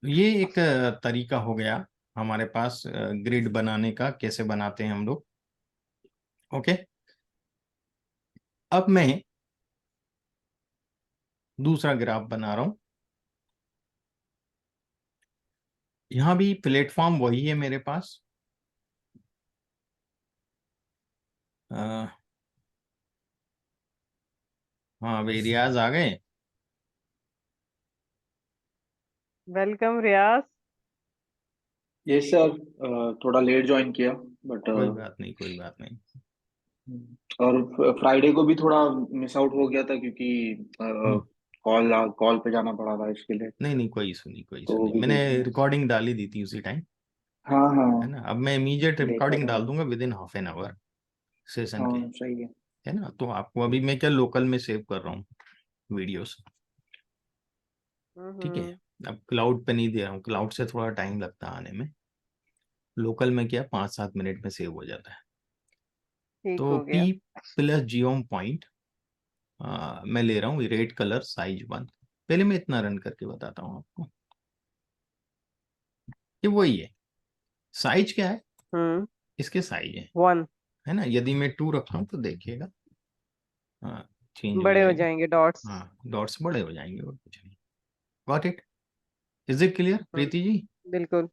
ये एक तरीका हो गया हमारे पास ग्रिड बनाने का, कैसे बनाते हैं हम लोग। ओके, अब मैं दूसरा ग्राफ बना रहा हूं। यहां भी प्लेटफॉर्म वही है मेरे पास। अ, हाँ भाई रियाज आ गए। वेलकम रियाज। ये सर थोड़ा लेट ज्वाइन किया बट कोई बात नहीं, कोई बात नहीं। और फ्राइडे को भी थोड़ा मिस आउट हो गया था क्योंकि हम्म, कॉल कॉल पे जाना पड़ा था इसके लिए। नहीं नहीं, कोई इशू नहीं, कोई तो इशू वो नहीं, भी मैंने देख लिया। रिकॉर्डिंग डाली दी थी उसी टाइम, हाँ हाँ, है ना। अब मैं इमीडिएट देखा रिकॉर्डिंग था डाल मैंने। दूंगा with in half an hour session के, हाँ सही है। है ना। तो आपको अभी मैं क्या लोकल में सेव कर रहा हूँ वीडियोस, ठीक है। हम्म अब क्लाउड पे नहीं दे रहा हूँ, क्लाउड से थोड़ा टाइम लगता है आने में, लोकल में क्या 5-7 मिनट में सेव हो जाता है। ठीक तो हो पी गया। प्लस जियोम पॉइंट मैं ले रहा हूँ रेड कलर साइज 1। पहले मैं इतना रन करके बताता हूँ आपको, ये वही है। साइज क्या है, हम्म इसके साइज वन। है ना। यदि मैं 2 रखता हूँ तो देखिएगा, हाँ चेंज हो बड़े हो जाएगा। जाएंगे डॉट्स। हाँ डॉट्स बड़े हो जाएंगे और कुछ नहीं। Got it. Is it clear Preeti ji? बिल्कुल।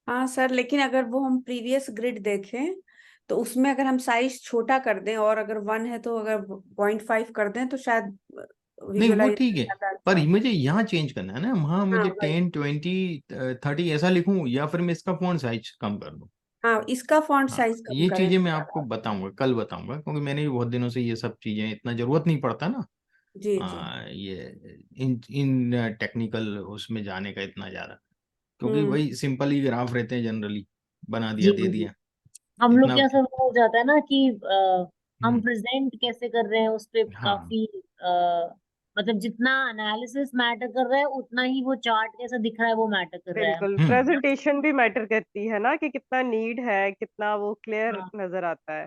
हाँ सर, लेकिन अगर वो हम प्रीवियस ग्रिड देखें तो उसमें अगर हम साइज छोटा कर दें और अगर 1 है तो अगर 0.5 कर दें तो शायद नहीं वो विजुअलाइज ठीक है, पर मुझे यहाँ चेंज करना है ना, वहाँ मुझे हाँ वही। 10 20 30 ऐसा लिखूं, या फिर मैं इसका फॉन्ट साइज कम कर दूं? हाँ, इसका फॉन्ट हाँ, साइज कम ये करें चीजें तो मैं ज्यादा। आपको बताऊंगा, कल बताऊंगा, क्योंकि मैंने भी बहुत दिनों से ये सब चीजें, इतना जरूरत नहीं पड़ता ना जी जी। ये इन टेक्निकल उसमें जाने का इतना ज्यादा, क्योंकि हम्म वही सिंपल ही ग्राफ रहते हैं जनरली, बना दिया जी दे जी जी। दिया हम लोग इतना। क्या सब हो जाता है ना कि हम हम्म, प्रेजेंट कैसे कर रहे हैं उस पे हाँ काफी मतलब जितना एनालिसिस मैटर कर रहा है उतना ही वो चार्ट कैसा दिख रहा है वो मैटर कर रहा है। बिल्कुल, हम्म, प्रेजेंटेशन भी मैटर करती है ना, कि कितना नीड है, कितना वो क्लियर हाँ नजर आता है।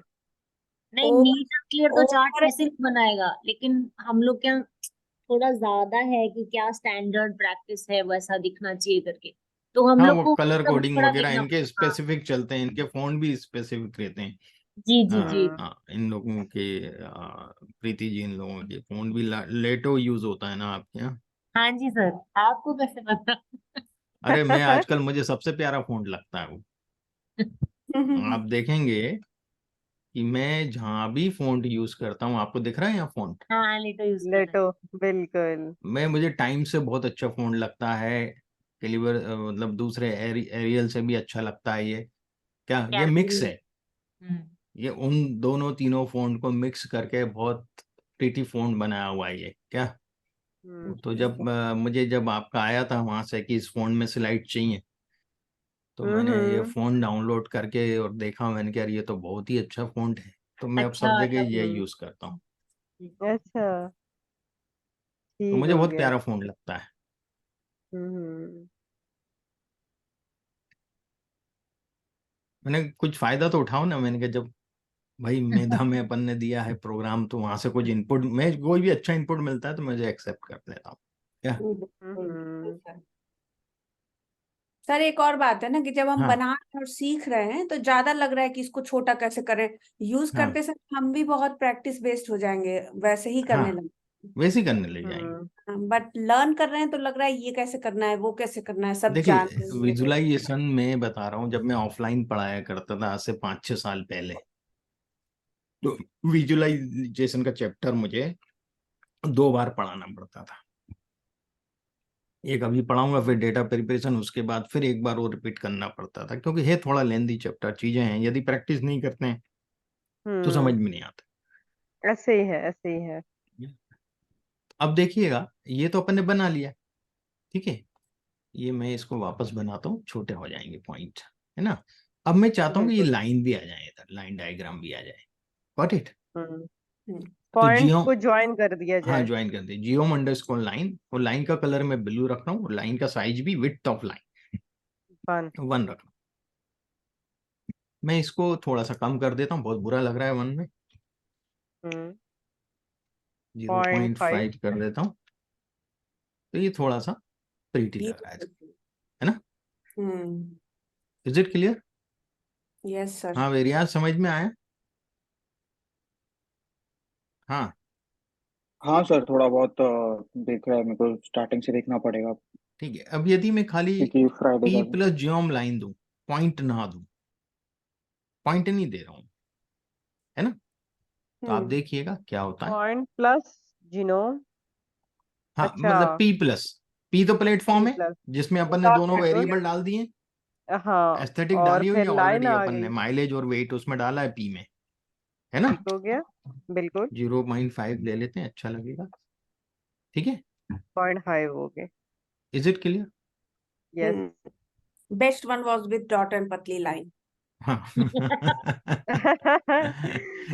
नहीं, ओवर नीट एंड क्लियर तो चार्ट ओवर वैसे नहीं बनाएगा, लेकिन हम लोग क्या थोड़ा ज्यादा है कि क्या स्टैंडर्ड प्रैक्टिस है वैसा दिखना चाहिए करके, तो हम हाँ लोग वो को कलर सब कोडिंग थोड़ा वगैरह देखना इनके पड़ता। हाँ स्पेसिफिक चलते हैं, इनके फॉन्ट भी स्पेसिफिक रहते हैं। जी जी जी। हम्म। हाँ इन लोगों के प्रीति जी, इन लोगों के फोन भी लेटो यूज होता है ना आपके यहाँ? हाँ जी सर, आपको कैसे पता? अरे मैं आजकल, मुझे सबसे प्यारा फोन लगता है वो। आप देखेंगे कि मैं जहाँ भी फोन यूज करता हूँ, आपको दिख रहा है यहाँ फोन, हाँ लेटो यूज कर रहे लेटो, बिल्कुल। मुझे टाइम से बहुत अच्छा फोन लगता है। कैलिबर मतलब दूसरे एरियल से भी अच्छा लगता है ये। क्या ये मिक्स हैं। है, ये उन दोनों तीनों फोन को मिक्स करके बहुत प्रीटी फोन बनाया हुआ है ये क्या। हम्म। तो जब जब आपका आया था वहां से कि इस फोन में स्लाइड चाहिए, तो मैंने ये हम्म। फोन डाउनलोड करके और देखा, मैंने कहा ये तो बहुत ही अच्छा फोन है, तो मैं अब अच्छा सब वाला जगह ये हम्म। यूज करता हूँ। अच्छा, तो ठीक मुझे हो बहुत गया। प्यारा फोन लगता है। हम्म। मैंने कुछ फायदा तो उठाओ ना, मैंने कहा जब भाई मेधा में अपन ने दिया है प्रोग्राम, तो वहां से कुछ इनपुट, मैं कोई भी अच्छा इनपुट मिलता है तो मुझे एक्सेप्ट कर लेता हूँ क्या। बिल्कुल बिल्कुल हम्म। सर। सर एक और बात है ना कि जब हम हाँ बना रहे हैं और सीख रहे हैं तो ज्यादा लग रहा है कि इसको छोटा कैसे करें, यूज हाँ करते समय हम भी बहुत प्रैक्टिस बेस्ड हो जाएंगे, वैसे ही हाँ, करने लगे। वैसे ही करने लग जाएंगे। हम्म। बट लर्न कर रहे हैं तो लग रहा है ये कैसे करना है वो कैसे करना है सब जान देखिए लेंगे। विजुलाइजेशन में बता रहा हूँ, जब मैं ऑफलाइन पढ़ाया करता था आज से 5-6 साल पहले, तो विजुलाइजेशन का चैप्टर मुझे 2 बार पढ़ाना पड़ता था। एक अभी पढ़ाऊंगा, फिर डेटा प्रिपरेशन, उसके बाद फिर एक बार वो रिपीट करना पड़ता था, क्योंकि है थोड़ा लेंदी चैप्टर, चीजें हैं, यदि प्रैक्टिस नहीं करते हैं तो समझ हम्म। में नहीं आता। ऐसे ही है, ऐसे ही है। अब देखिएगा, ये तो अपन ने बना लिया, ठीक है, ये मैं इसको वापस बनाता हूँ, छोटे हो जाएंगे पॉइंट, है ना। अब मैं चाहता हूँ कि ये बिल्कुल। लाइन भी आ जाए, इधर लाइन डायग्राम भी आ जाए। Got it? हम्म। हम्म, तो पॉइंट्स जियो, को ज्वाइन कर दिया हाँ जाए। ज्वाइन कर दे, जियो अंडरस्कोर लाइन, और लाइन का कलर मैं ब्लू रख रहा हूँ, और लाइन का साइज भी विड्थ ऑफ लाइन फन। 1 रख रहा हूँ। मैं इसको थोड़ा सा कम कर देता हूँ, बहुत बुरा लग रहा है 1 में, हम्म। जीरो 0.5। 0.5 कर देता हूँ, तो ये थोड़ा सा प्रीटी लग रहा beautiful। है ना। हम्म। Is it clear? Yes sir. हाँ वेरियाज समझ में आया? हाँ हाँ सर, थोड़ा बहुत देख रहा है, मेरे को स्टार्टिंग से देखना पड़ेगा ठीक है। अब यदि मैं खाली क्योंकि फ्राइडे पी का भी। प्लस जियोम लाइन दूं, पॉइंट ना दूं, पॉइंट नहीं दे रहा हूं, है ना, तो आप हम्म देखिएगा क्या होता है। Point plus genome. हाँ अच्छा। मतलब पी प्लस, पी तो प्लेटफॉर्म पी है प्लस। जिसमें अपन ने दोनों बिल्कुल। वेरिएबल डाल दिए, हाँ। एस्थेटिक और डाली हुई फिर है लाइन ऑलरेडी, आ अपन ने गई। माइलेज और वेट उसमें डाला है पी में, है ना। ठीक हो गया। बिल्कुल। 0.5 ले लेते हैं, अच्छा लगेगा, ठीक है। 0.5 हो गए। Is it clear? Yes. Best one was with dot and पतली लाइन। हाँ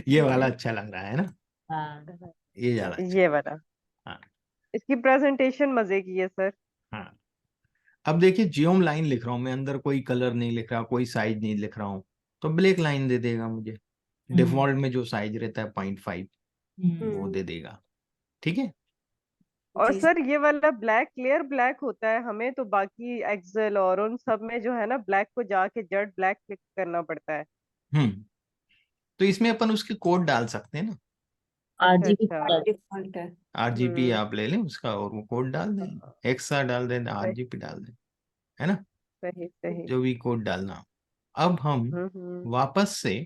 ये वाला अच्छा लग रहा है ना, हाँ ये ज्यादा अच्छा। ये वाला। हाँ इसकी प्रेजेंटेशन मजे की है सर। हाँ। अब देखिए जियोम लाइन लिख रहा हूं मैं, अंदर कोई कलर नहीं लिख रहा, कोई साइज नहीं लिख रहा हूं, तो ब्लैक लाइन दे देगा मुझे, हम्म डिफॉल्ट में जो साइज रहता है 0.5 वो हम्म दे हम्म देगा, ठीक है। और जी। सर ये वाला ब्लैक क्लियर ब्लैक होता है, हमें तो बाकी एक्सेल और उन सब में जो है ना, ब्लैक को जाके जेड ब्लैक क्लिक करना पड़ता है। हम्म, तो इसमें अपन उसके कोड डाल सकते हैं ना, अच्छा आरजीबी अच्छा। कलर। डिफॉल्ट है। आरजीपी हम्म। आप ले लें उसका और वो कोड डाल दें, एक्सा डाल दें, आरजीपी डाल दें, है ना, सही सही। जो भी कोड डालना। अब हम हम्म। वापस से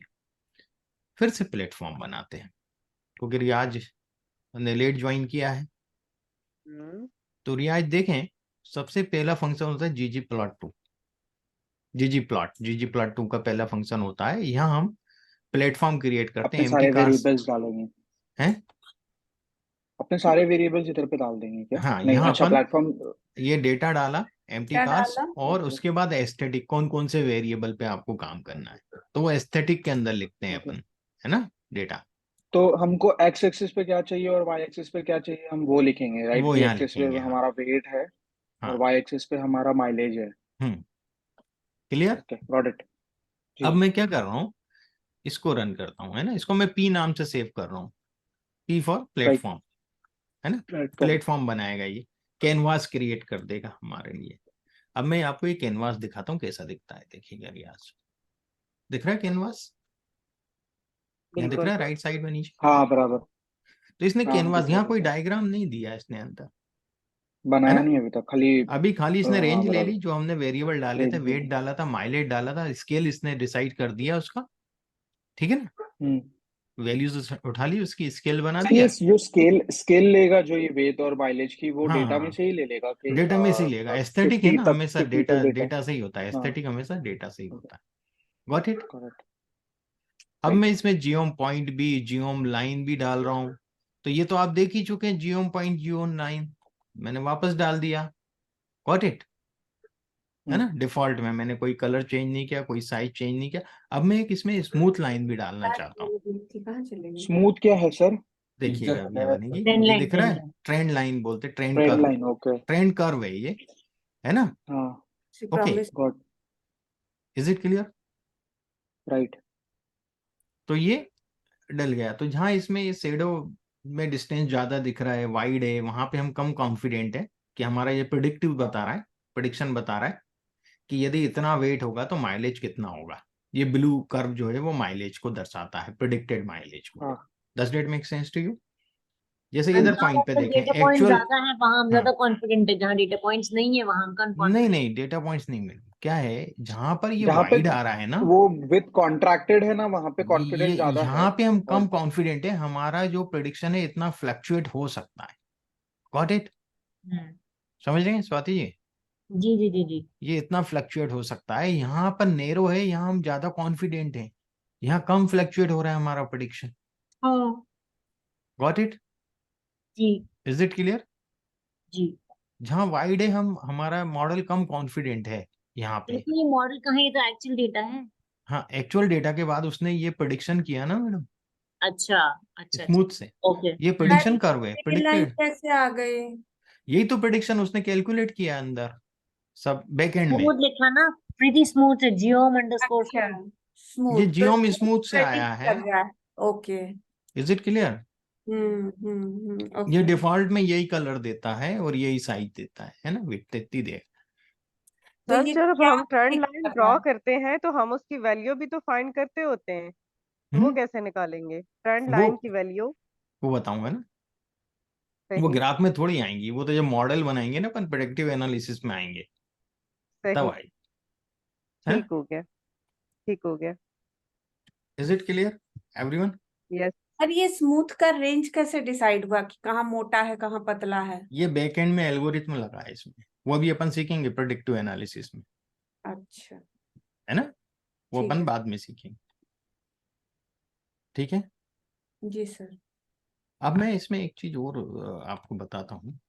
फिर से प्लेटफॉर्म बनाते हैं, क्योंकि रियाज ने लेट ज्वाइन किया है। हम्म। तो रियाज देखें, सबसे पहला फंक्शन होता है ggplot2। ggplot2 का पहला फंक्शन होता है, यहाँ हम प्लेटफॉर्म क्रिएट करते अपने हैं, एम्प्टी सारे कास्ट वेरिएबल्स डालेंगे, है। अपने सारे वेरिएबल्स इधर पे डाल देंगे क्या? हाँ, नहीं, यहाँ अच्छा, अपन प्लेटफॉर्म। ये डेटा डाला, एम्प्टी क्या कास्ट, डाला? और ओके। उसके बाद एस्थेटिक, कौन कौन से वेरिएबल पे आपको काम करना है, तो वो एस्थेटिक के अंदर लिखते हैं ओके, अपन, है ना, डेटा। तो हमको एक्स एक्सिस पे क्या चाहिए और वाई एक्सिस पे क्या चाहिए, हम वो लिखेंगे, राइट? वो कि यहाँ एक्सिस पे लिखेंगे, हाँ। हमारा वेट है और हाँ, वाई एक्सिस पे हमारा माइलेज है। क्लियर। Okay, got it. जी। अब मैं क्या कर रहा हूँ, इसको रन करता हूँ, है ना, इसको मैं पी नाम से सेव कर रहा हूँ, पी फॉर राइट, प्लेटफॉर्म, है ना। Right, correct. प्लेटफॉर्म बनाएगा ये, कैनवास क्रिएट कर देगा हमारे लिए। अब मैं आपको ये कैनवास दिखाता हूँ कैसा दिखता है, देखिएगा रियाज। दिख रहा है कैनवास, यहाँ दिख बिल्कुल। रहा है राइट साइड में नीचे। हाँ, बराबर। तो इसने हाँ, कैनवास, दिख रहा यहाँ है, कोई दिख रहा है। डायग्राम नहीं दिया है इसने अंदर, है बनाया ना। नहीं अभी तक, खाली अभी खाली इसने हाँ, रेंज ले ली, बराबर। जो हमने वेरिएबल डाले थे, रेंज वेट में। डाला था, माइलेज डाला था, स्केल इसने डिसाइड कर दिया उसका, ठीक है ना। हम्म। वैल्यूज उठा ली, उसकी स्केल बना तो ये दिया। जो स्केल स्केल लेगा, जो ये वेट और माइलेज की, वो हाँ डेटा में हाँ, से ही ले लेगा कि डेटा में से ही लेगा, एस्थेटिक है 50 ना, तक, हमेशा 50 डेटा तक डेटा। डेटा से ही होता है, हाँ, एस्थेटिक हमेशा डेटा से ही होता है। Got it. करेक्ट। अब मैं राइट। इसमें जियोम पॉइंट भी, जियोम लाइन भी डाल रहा हूँ। तो ये तो आप देख ही चुके हैं, जियोम पॉइंट, जियोम लाइन, मैंने वापस डाल दिया। गॉट इट, है ना। हम्म। डिफॉल्ट में मैंने कोई कलर चेंज नहीं किया, कोई साइज चेंज नहीं किया। अब मैं एक इसमें स्मूथ लाइन भी डालना चाहता हूँ। कहाँ चले गए? स्मूथ क्या है सर? देखिएगा अब क्या बनेगी, ट्रेंड ये लाइन, दिख रहा ट्रेंड है, लाइन। ट्रेंड लाइन बोलते, trend trend curve, line, okay. Trend curve है ये, है ना। हाँ, she okay, promise. Got. Is it clear. Right. तो ये डल गया। तो जहां इसमें ये शेडो में डिस्टेंस ज्यादा दिख रहा है, वाइड है, वहां पे हम कम कॉन्फिडेंट है कि हमारा ये प्रिडिक्टिव बता रहा है, प्रिडिक्शन बता रहा है कि यदि इतना वेट होगा तो माइलेज कितना होगा। ये ब्लू कर्व जो है वो माइलेज को दर्शाता है, प्रिडिक्टेड माइलेज को। हाँ, does it make sense to you. जैसे और इधर जहाँ पॉइंट पे पर देखें डेटा पॉइंट एक्चुअल। ज्यादा है वहां हम हाँ, ज्यादा कॉन्फिडेंट है, जहाँ डेटा पॉइंट्स नहीं है वहां हम कम नहीं कॉन्फिडेंट। नहीं, डेटा पॉइंट्स नहीं मिल, क्या है, जहां पर ये जहाँ पे वाइड आ रहा है ना, वो विथ कॉन्ट्रैक्टेड है ना, वहां पे ये कॉन्फिडेंस ज्यादा है। यहाँ पे हम कम और कॉन्फिडेंट है, हमारा जो प्रिडिक्शन है इतना फ्लक्चुएट हो सकता है। Got it. हम्म। समझ रहे हैं स्वाति जी, जी जी जी जी। ये इतना फ्लक्चुएट हो सकता है। यहाँ पर नेरो है, यहाँ हम ज्यादा कॉन्फिडेंट हैं, यहाँ कम फ्लक्चुएट हो रहा है हमारा प्रिडिक्शन। हाँ। Got it. जी इज इट क्लियर। जी। जहाँ वाइड है, हम हमारा मॉडल कम कॉन्फिडेंट है यहाँ पे। लेकिन ये मॉडल कहाँ है, ये तो एक्चुअल डेटा है। हाँ, एक्चुअल डेटा के बाद उसने ये प्रिडिक्शन किया ना मैडम, अच्छा अच्छा अच्छा। स्मूथ से। ओके। ये प्रिडिक्शन कर्व है, रेड लाइन प्रिडिक्टेड। कैसे आ गए? यही तो प्रिडिक्शन उसने कैलकुलेट किया अंदर, सब बैक एंड में। स्मूथ लिखा ना, प्रीति स्मूथ है, जियोम अंडरस्कोर अच्छा, स्मूथ। ये स्मूथ तो जियोम स्मूथ से आया प्रेडिक्ट है। कर रहा है। ओके। Is it clear. ये ओके। डिफॉल्ट में यही कलर देता है और यही साइज देता है ना, विड्थ इतनी दे। तो सर ये जब क्या हम ट्रेंड predict लाइन कर रहा ड्रॉ है? करते हैं तो हम उसकी वैल्यू भी तो फाइंड करते होते हैं, तो वो हम्म, कैसे निकालेंगे ट्रेंड वो लाइन की वैल्यू? वो बताऊंगा ना। वो सही ग्राफ में थोड़ी आएंगी, वो तो जब मॉडल बनाएंगे ना अपन, प्रेडिक्टिव एनालिसिस में आएंगे, तब सही। आएगी। है। ठीक हो गया, ठीक हो गया। Is it clear everyone. Yes. और ये स्मूथ का रेंज कैसे डिसाइड हुआ कि कहाँ मोटा है कहाँ पतला है? ये बैकएंड में एल्गोरिथम लगा है इसमें, वो भी अपन सीखेंगे प्रेडिक्टिव एनालिसिस में, अच्छा। है ना, वो ठीक अपन है। बाद में सीखेंगे। ठीक है। जी सर। अब मैं इसमें एक चीज और आपको बताता हूँ।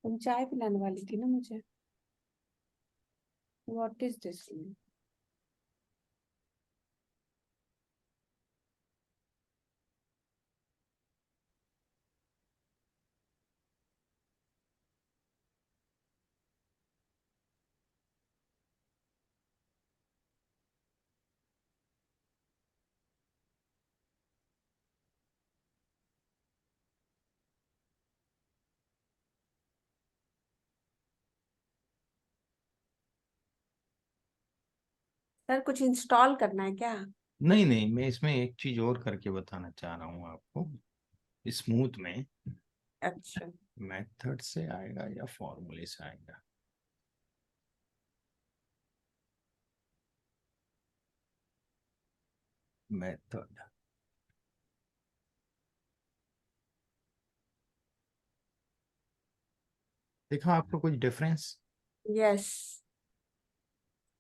तुम चाय पिलाने वाली थी ना मुझे। What is this? सर कुछ इंस्टॉल करना है क्या? नहीं नहीं, मैं इसमें एक चीज और करके बताना चाह रहा हूँ आपको। स्मूथ में अच्छा, मेथड से आएगा या फॉर्मूले से आएगा? मेथड। देखा आपको कुछ डिफरेंस? यस।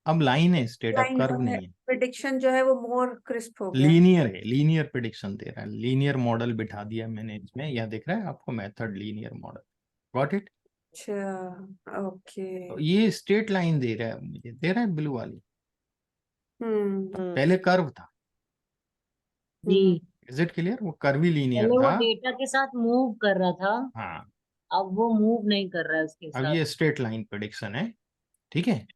अब लाइन है स्ट्रेट, अब लाइन कर्व जो है, नहीं है। प्रिडिक्शन जो है वो मोर क्रिस्प हो गया। लीनियर है, लीनियर प्रिडिक्शन दे रहा है, लीनियर मॉडल बिठा दिया मैंने इसमें। यह दिख रहा है आपको, method linear model. Got it? अच्छा, ओके। तो ये स्ट्रेट लाइन दे रहा है मुझे, दे रहा है ब्लू वाली। पहले कर्व था। जी, इज इट क्लियर? वो कर्वी लीनियर पहले वो था। डेटा के साथ मूव कर रहा था, हाँ, अब वो मूव नहीं कर रहा है उसके अब साथ। ये स्ट्रेट लाइन प्रिडिक्शन है। ठीक है,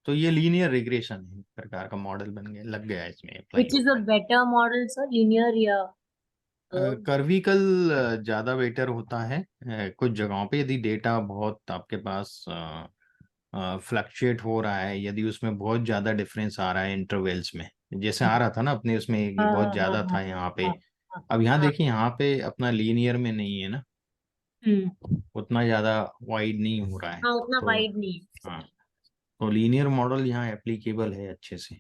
तो ये लीनियर रिग्रेशन है, एक प्रकार का मॉडल बन गया, लग गया इसमें अप्लाई विच इज अ होता है। बेटर मॉडल सर, लिनियर या curve? कर्विकल ज्यादा बेटर होता है कुछ जगहों पे, यदि डेटा बहुत आपके पास फ्लक्चुएट हो रहा है, यदि उसमें बहुत ज्यादा डिफरेंस आ रहा है इंटरवल्स में, जैसे आ रहा था ना अपने उसमें, ये हाँ बहुत हाँ ज्यादा हाँ था यहाँ पे। हाँ हाँ अब यहाँ हाँ। देखिए, यहाँ पे अपना लीनियर में नहीं है ना, उतना ज्यादा वाइड नहीं हो रहा है। हाँ, उतना तो वाइड नहीं है। हाँ, तो लीनियर मॉडल यहाँ एप्लीकेबल है अच्छे से,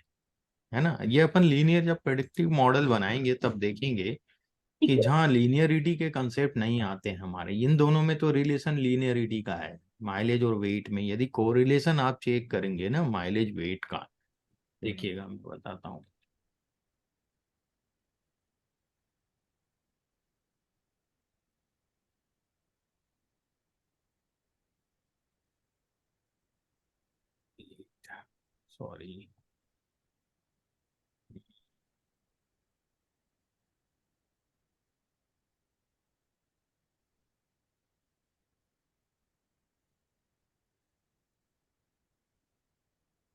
है ना। ये अपन लीनियर जब प्रेडिक्टिव मॉडल बनाएंगे तब देखेंगे ठीक कि है। जहाँ लीनियरिटी के कंसेप्ट नहीं आते हैं हमारे, इन दोनों में तो रिलेशन लीनियरिटी का है। माइलेज और वेट में यदि कोरिलेशन आप चेक करेंगे ना माइलेज वेट का, देखिएगा मैं बताता हूँ। सॉरी,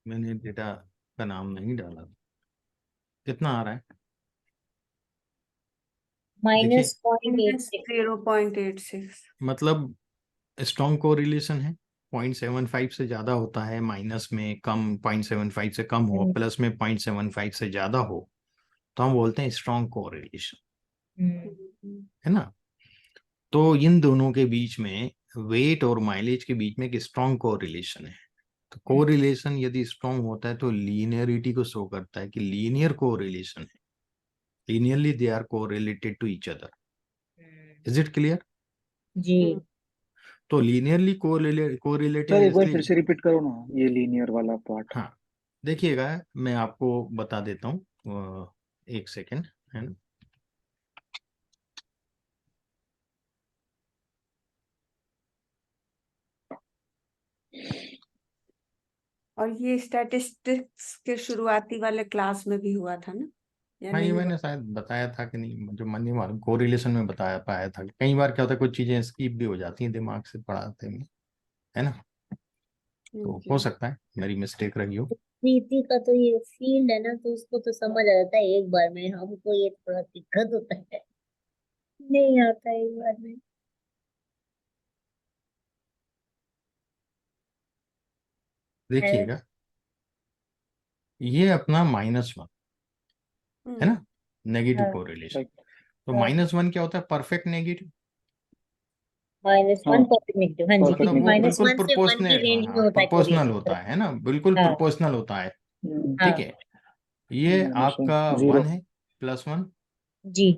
मैंने डेटा का नाम नहीं डाला। कितना आ रहा है देखिए, -0.86। 0.86। मतलब स्ट्रॉन्ग कोरिलेशन है। 0.75 से ज्यादा होता है, माइनस में कम, 0.75 से कम हो, प्लस में 0.75 से ज्यादा हो, तो हम बोलते हैं स्ट्रॉन्ग कोरिलेशन, है ना। तो इन दोनों के बीच में, वेट और माइलेज के बीच में एक स्ट्रॉन्ग कोरिलेशन है। तो कोरिलेशन यदि स्ट्रॉन्ग होता है तो लीनियरिटी को शो करता है कि लीनियर कोरिलेशन है, linearly they are correlated to each other. Is it clear? जी। तो लीनियरली कोरिलेटेड सर एक बार फिर इसलिए। से रिपीट करो ना ये लीनियर वाला पार्ट। हाँ, देखिएगा मैं आपको बता देता हूँ, एक सेकेंड, है ना। और ये स्टैटिस्टिक्स के शुरुआती वाले क्लास में भी हुआ था ना, या हाँ, ये नहीं हुआ? मैंने शायद बताया था कि नहीं, मुझे मन नहीं मालूम, कोरिलेशन में बताया पाया था। कई बार क्या होता है, कुछ चीजें स्किप भी हो जाती हैं दिमाग से पढ़ाते में, है ना। तो हो सकता है मेरी मिस्टेक रही हो। प्रीति का तो ये फील्ड है ना, तो उसको तो समझ आ जाता है एक बार में, हमको ये थोड़ा दिक्कत होता है, नहीं आता है एक बार में। है। देखिएगा, ये अपना -1 है ना, नेगेटिव हाँ कोरिलेशन। लाइक तो हाँ। -1 क्या होता है? Perfect negative. हाँ, -1 परफेक्ट नेगेटिव, हाँ जी, परफेक्ट क्योंकि मतलब वो नेगेटिव। बिल्कुल -1 से 1 की प्रोपोर्शनल, रेंज में हाँ होता है प्रोपोर्शनल कोरिलेशन। होता है ना, बिल्कुल हाँ प्रोपोर्शनल होता है। ठीक हाँ है, ये -1 आपका 0 1 है, +1, जी।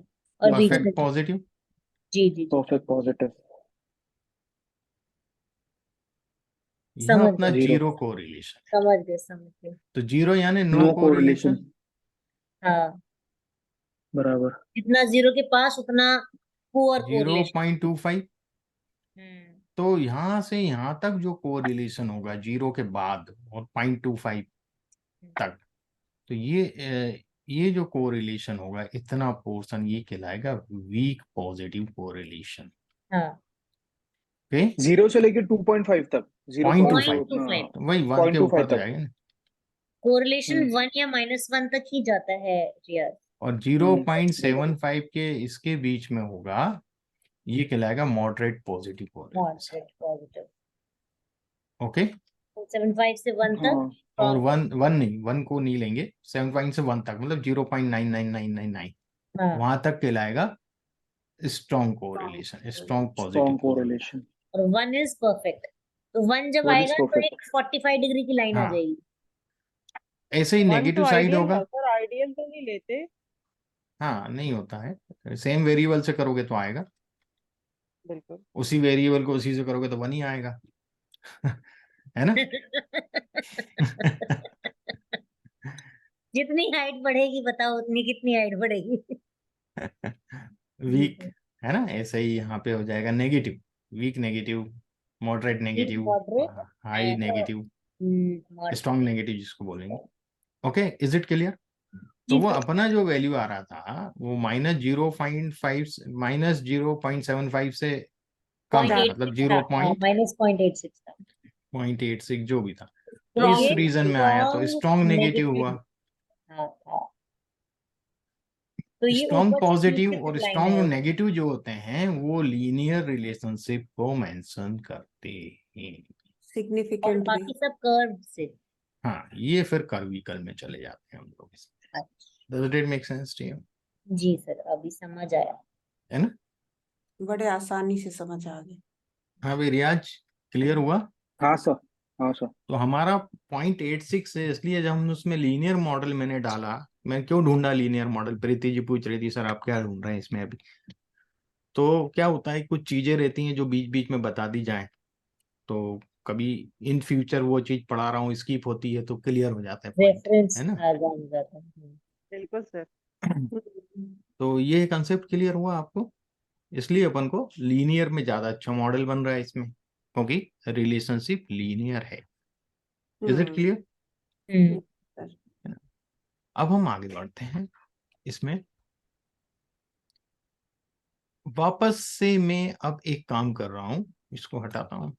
और बीच में परफेक्ट पॉजिटिव। जी जी जी। परफेक्ट पॉजिटिव यह समझ अपना गए 0 जीरो कोरिलेशन है। समझ गए समझ गए। तो जीरो यानी नो नो कोरिलेशन कोरिलेशन। हाँ, बराबर। जितना 0 के पास उतना पुअर कोरिलेशन। 0.25। हम्म तो यहाँ से यहाँ तक जो कोरिलेशन होगा जीरो के बाद और 0.25 तक, तो ये जो कोरिलेशन होगा, इतना पोर्शन, ये कहलाएगा वीक पॉजिटिव कोरिलेशन। हाँ। ओके, 0 से लेके 2.5 तक, 0 पॉइंट टू जो फाइव अपना 0.25 तो वही 1 के 0.25 ऊपर तो तक। जाएगा ना। कोरिलेशन हम्म 1 या -1 तक ही जाता है रियल। और बराबर। 0.75 के इसके बीच में होगा, ये कहलाएगा moderate positive correlation. Moderate positive. Okay, 7.5 से 1 तक हाँ और वन नहीं, 1 को नहीं लेंगे, 7 से 1 तक, मतलब 0.99999 हाँ, वहां तक कहलाएगा strong correlation, strong positive strong correlation. Correlation. और 1 इज परफेक्ट। तो 1 जब 1 is आएगा तो perfect। एक 45 डिग्री की लाइन आ हाँ, जाएगी। ऐसे ही 1 तो नेगेटिव साइड आइडियल होगा। है सर, आइडियल तो नहीं लेते। हाँ, नहीं होता है, सेम वेरिएबल से करोगे तो आएगा, बिल्कुल। उसी वेरिएबल को उसी से करोगे तो 1 ही आएगा। है ना? जितनी हाइट बढ़ेगी बताओ उतनी कितनी हाइट बढ़ेगी। वीक, है ना? ऐसे ही यहाँ पे हो जाएगा negative, weak negative, moderate negative, moderate high and negative, moderate. Strong negative जिसको बोलेंगे। Okay, is it clear? तो जी वो सर। अपना जो वैल्यू आ रहा था वो -0.5 -0.75 से कम था, मतलब 0.86 था, माइनस 0.86 था। 0.86 जो भी था, तो तो इस ये रीजन में आया तो स्ट्रॉन्ग स्ट्रॉन्ग नेगेटिव नेगेटिव हुआ। था। तो ये स्ट्रॉन्ग ऊपर से नीचे पॉजिटिव तक और लाइन स्ट्रॉन्ग आएगी नेगेटिव जो होते हैं वो लीनियर रिलेशनशिप को मेंशन करते हैं। और सिग्निफिकेंट भी। बाकी सब कर्व से। हाँ, ये फिर कर्विकल में चले जाते हैं हम लोग। अच्छा, Does it make sense to you? जी सर, अभी समझ आया। है ना? बड़े आसानी से समझ आ गए। हाँ भाई, रियाज क्लियर हुआ? हाँ सर। हाँ सर। तो हमारा 0.86 है, इसलिए जब हम उसमें लीनियर मॉडल मैंने डाला, मैं क्यों ढूंढा लीनियर मॉडल, प्रीति जी पूछ रही थी सर आप क्या ढूंढ रहे हैं इसमें अभी। तो क्या होता है, कुछ चीजें रहती हैं जो बीच बीच में बता दी जाए, तो कभी इन फ्यूचर वो चीज पढ़ा रहा हूँ स्किप होती है तो क्लियर हो जाता है पॉइंट, रेफरेंस है ना? आ जाता है। बिल्कुल सर। तो ये कंसेप्ट क्लियर हुआ आपको? इसलिए अपन को लीनियर में ज्यादा अच्छा मॉडल बन रहा है इसमें, क्योंकि रिलेशनशिप लीनियर है। Is it clear? हम्म। अब हम आगे बढ़ते हैं इसमें। वापस से मैं अब एक काम कर रहा हूं, इसको हटाता हूं,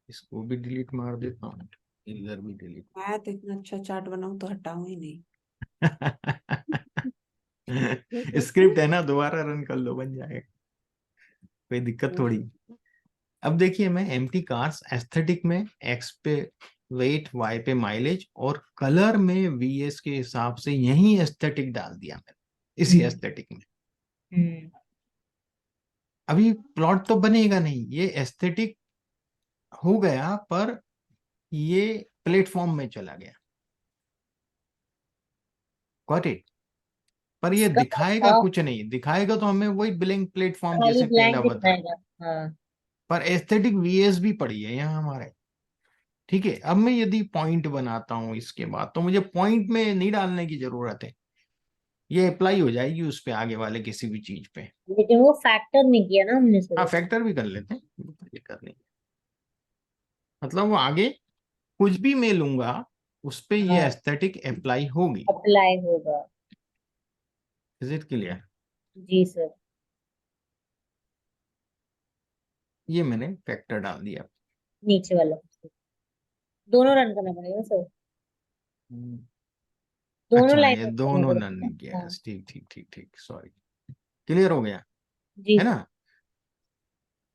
इसको भी डिलीट मार देता हूं, इधर भी डिलीट। मैं तो इतना अच्छा चार्ट बनाऊं तो हटाऊं ही नहीं। स्क्रिप्ट है ना, दोबारा रन कर लो, बन जाएगा, कोई दिक्कत थोड़ी। अब देखिए, मैं एम्प्टी कार्स एस्थेटिक में एक्स पे वेट, वाई पे माइलेज और कलर में वीएस के हिसाब से यही एस्थेटिक डाल दिया मैंने इसी एस्थेटिक में। अभी प्लॉट तो बनेगा नहीं, ये एस्थेटिक हो गया, पर ये प्लेटफॉर्म में चला गया। Got it? पर ये इसका दिखाएगा मतलब कुछ नहीं, दिखाएगा तो हमें वही ब्लैंक प्लेटफॉर्म खाली जैसे ब्लैंक पहला बता, दिखाएगा। हाँ। पर एस्थेटिक वीएस भी पड़ी है यहाँ हमारे। ठीक है, अब मैं यदि पॉइंट बनाता हूं इसके बाद, तो मुझे पॉइंट में नहीं डालने की जरूरत है, ये अप्लाई हो जाएगी उस पे आगे वाले किसी भी चीज पे। लेकिन वो फैक्टर नहीं किया ना हमने हाँ, सर। फैक्टर भी कर लेते हैं, ये कर लेंगे, मतलब वो आगे कुछ भी मैं लूंगा उस पे ये हाँ, एस्थेटिक अप्लाई होगी। अप्लाई होगा। Is it clear? जी सर। ये मैंने फैक्टर डाल दिया। नीचे वाला दोनों रन करना पड़ेगा सर, दोनों अच्छा, लाइन ये रन करना दोनों नन पड़ेगा नहीं किया, ना। हाँ। ठीक ठीक ठीक ठीक, सॉरी। क्लियर हो गया, जी है सर। ना?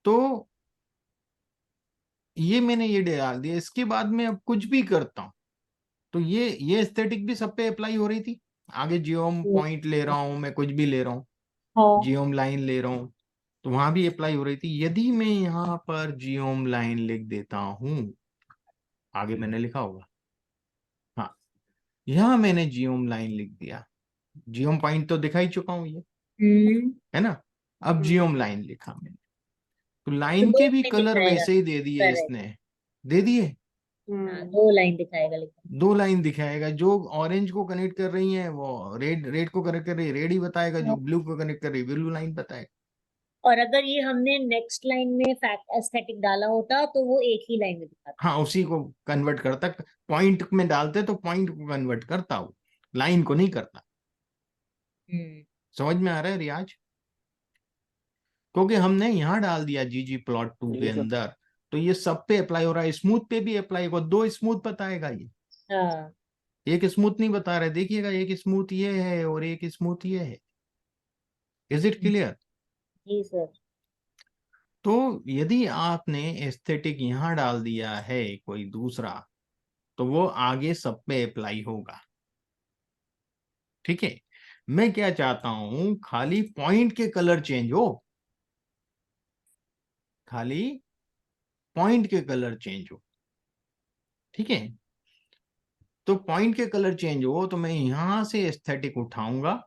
तो ये मैंने ये डाल दिया, इसके बाद में अब कुछ भी करता हूं तो ये एस्थेटिक भी सब पे अप्लाई हो रही थी। आगे जियोम पॉइंट ले रहा हूं, मैं कुछ भी ले रहा हूँ, हाँ। जियोम लाइन ले रहा हूं, तो वहां भी अप्लाई हो रही थी। यदि मैं यहाँ पर जियोम लाइन लिख देता हूं, आगे मैंने लिखा होगा, हाँ, यहाँ मैंने जियोम लाइन लिख दिया, जियोम पॉइंट तो दिखा ही चुका हूं ये, हम्म। है ना? अब जियोम लाइन लिखा मैंने, तो तो लाइन दो के भी लाइन कलर दिखाएगा। वैसे ही दे दिए करेक्ट। इसने, दे दिए। हाँ, दो लाइन दिखाएगा लेकिन। 2 लाइन दिखाएगा, जो ऑरेंज को कनेक्ट कर रही है वो रेड, रेड को कनेक्ट कर रही है रेड ही बताएगा, जो ब्लू को कनेक्ट कर रही है ब्लू लाइन बताएगा। और अगर ये हमने नेक्स्ट लाइन में फैक्ट एस्थेटिक डाला होता तो वो एक ही लाइन में दिखाता। हाँ, उसी को कन्वर्ट करता, पॉइंट में डालते तो पॉइंट को कन्वर्ट करता हूँ, लाइन को नहीं करता। हम्म। समझ में आ रहा है रियाज? क्योंकि हमने यहाँ डाल दिया जी प्लॉट 2 के जी सर। अंदर, तो ये सब पे अप्लाई हो रहा है, स्मूथ पे भी अप्लाई होगा, 2 स्मूथ बताएगा ये, हाँ। एक स्मूथ नहीं बता रहे, देखिएगा, एक स्मूथ ये है और एक स्मूथ ये है। Is it clear? जी सर। तो यदि आपने एस्थेटिक यहाँ डाल दिया है कोई दूसरा, तो वो आगे सब पे अप्लाई होगा। ठीक है, मैं क्या चाहता हूं, खाली पॉइंट के कलर चेंज हो, खाली पॉइंट के कलर चेंज हो। ठीक है, तो पॉइंट के कलर चेंज हो तो मैं यहां से एस्थेटिक उठाऊंगा।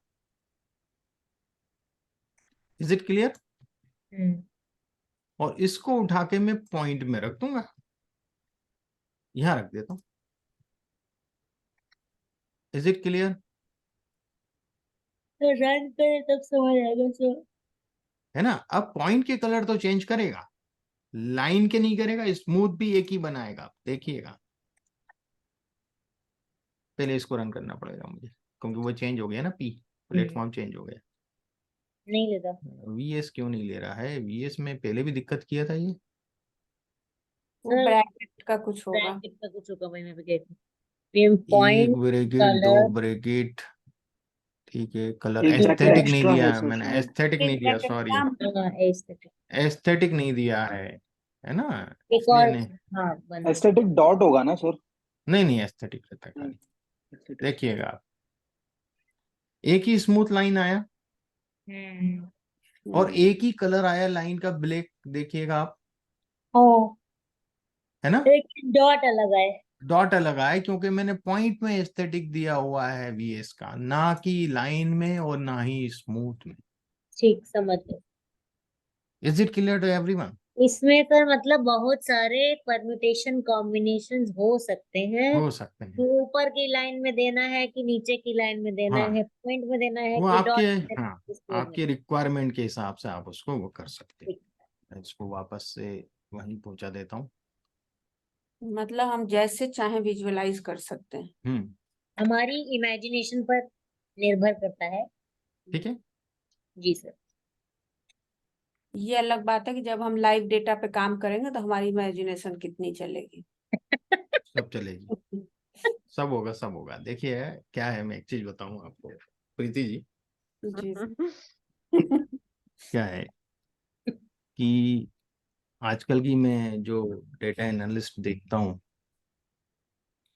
Is it clear? और इसको उठा के मैं पॉइंट में रख दूंगा, यहां रख देता हूं। Is it clear? तो रन करे तब समझ आएगा सर। है ना? अब पॉइंट के कलर तो चेंज करेगा, लाइन के नहीं करेगा, स्मूथ भी एक ही बनाएगा, देखिएगा। पहले इसको रन करना पड़ेगा मुझे, क्योंकि वो चेंज हो गया ना, पी प्लेटफॉर्म चेंज हो गया। नहीं लेता वीएस क्यों नहीं ले रहा है? वीएस में पहले भी दिक्कत किया था ये। वो सर। ब्रैकेट का कुछ होगा। ब्रैकेट का कुछ होगा भाई, मैं भी कहती हूँ एक पॉइंट ब्रैकेट, दो कलर ब्रैकेट, ठीक है। कलर एक ब्रैकेट एस्थेटिक नहीं एक्स्ट्रा दिया है है सर मैंने, शायद। एस्थेटिक नहीं एक दिया, ब्रैकेट सॉरी, का एस्थेटिक एस्थेटिक नहीं दिया है ना? एक इसलिए और। नहीं। हाँ बंद। एस्थेटिक डॉट होगा ना सर? नहीं नहीं, एस्थेटिक रहता है खाली। aesthetic। देखिएगा आप, एक ही स्मूथ लाइन आया और एक ही कलर आया लाइन का, ब्लैक, देखिएगा आप, ओ है ना? एक डॉट अलग है। डॉट अलग आया क्योंकि मैंने पॉइंट में एस्थेटिक दिया हुआ है वीएस का, ना कि लाइन में और ना ही स्मूथ में। ठीक समझ गए। Is it clear to everyone? इसमें सर मतलब बहुत सारे परम्यूटेशन कॉम्बिनेशन हो सकते हैं हो सकते कि हैं। ऊपर की लाइन में देना है कि नीचे की लाइन में देना हाँ, है, पॉइंट में देना है वो कि आपके, डॉट में देना हाँ, है कि स्क्वायर में आपके रिक्वायरमेंट के हिसाब से आप उसको वो कर सकते हैं। ठीक। मैं इसको वापस से वहीं पहुंचा देता हूँ। मतलब हम जैसे चाहे विजुअलाइज कर सकते हैं। हमारी इमेजिनेशन पर निर्भर करता है। ठीक है। जी सर। ये अलग बात है कि जब हम लाइव डेटा पे काम करेंगे तो हमारी इमेजिनेशन कितनी चलेगी। सब चलेगी, सब होगा, सब होगा। देखिए क्या है, मैं एक चीज बताऊं आपको, प्रीति जी, जी क्या है कि आजकल की मैं जो डेटा एनालिस्ट देखता हूँ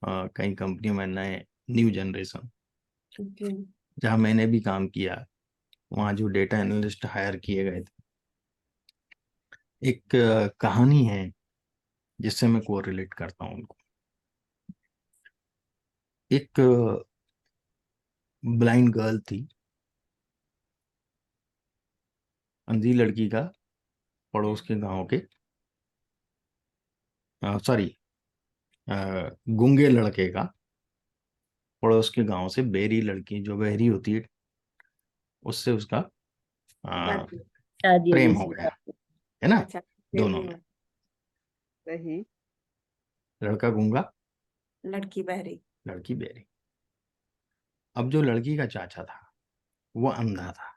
कई कंपनियों में, नए न्यू जनरेशन, जी जहाँ मैंने भी काम किया, वहाँ जो डेटा एनालिस्ट हायर किए गए थे, एक कहानी है जिससे मैं कोरिलेट करता हूँ उनको। एक ब्लाइंड गर्ल थी, अंधी लड़की का, पड़ोस के गांव के, सॉरी, गूंगे लड़के का, पड़ोस के गांव से बहरी लड़की, जो बहरी होती है, उससे उसका शादी हो प्रेम गई हो सी। गया, है ना? अच्छा दोनों में, सही। लड़का गूंगा, लड़की बहरी। लड़की बहरी। अब जो लड़की का चाचा था वो अंधा था,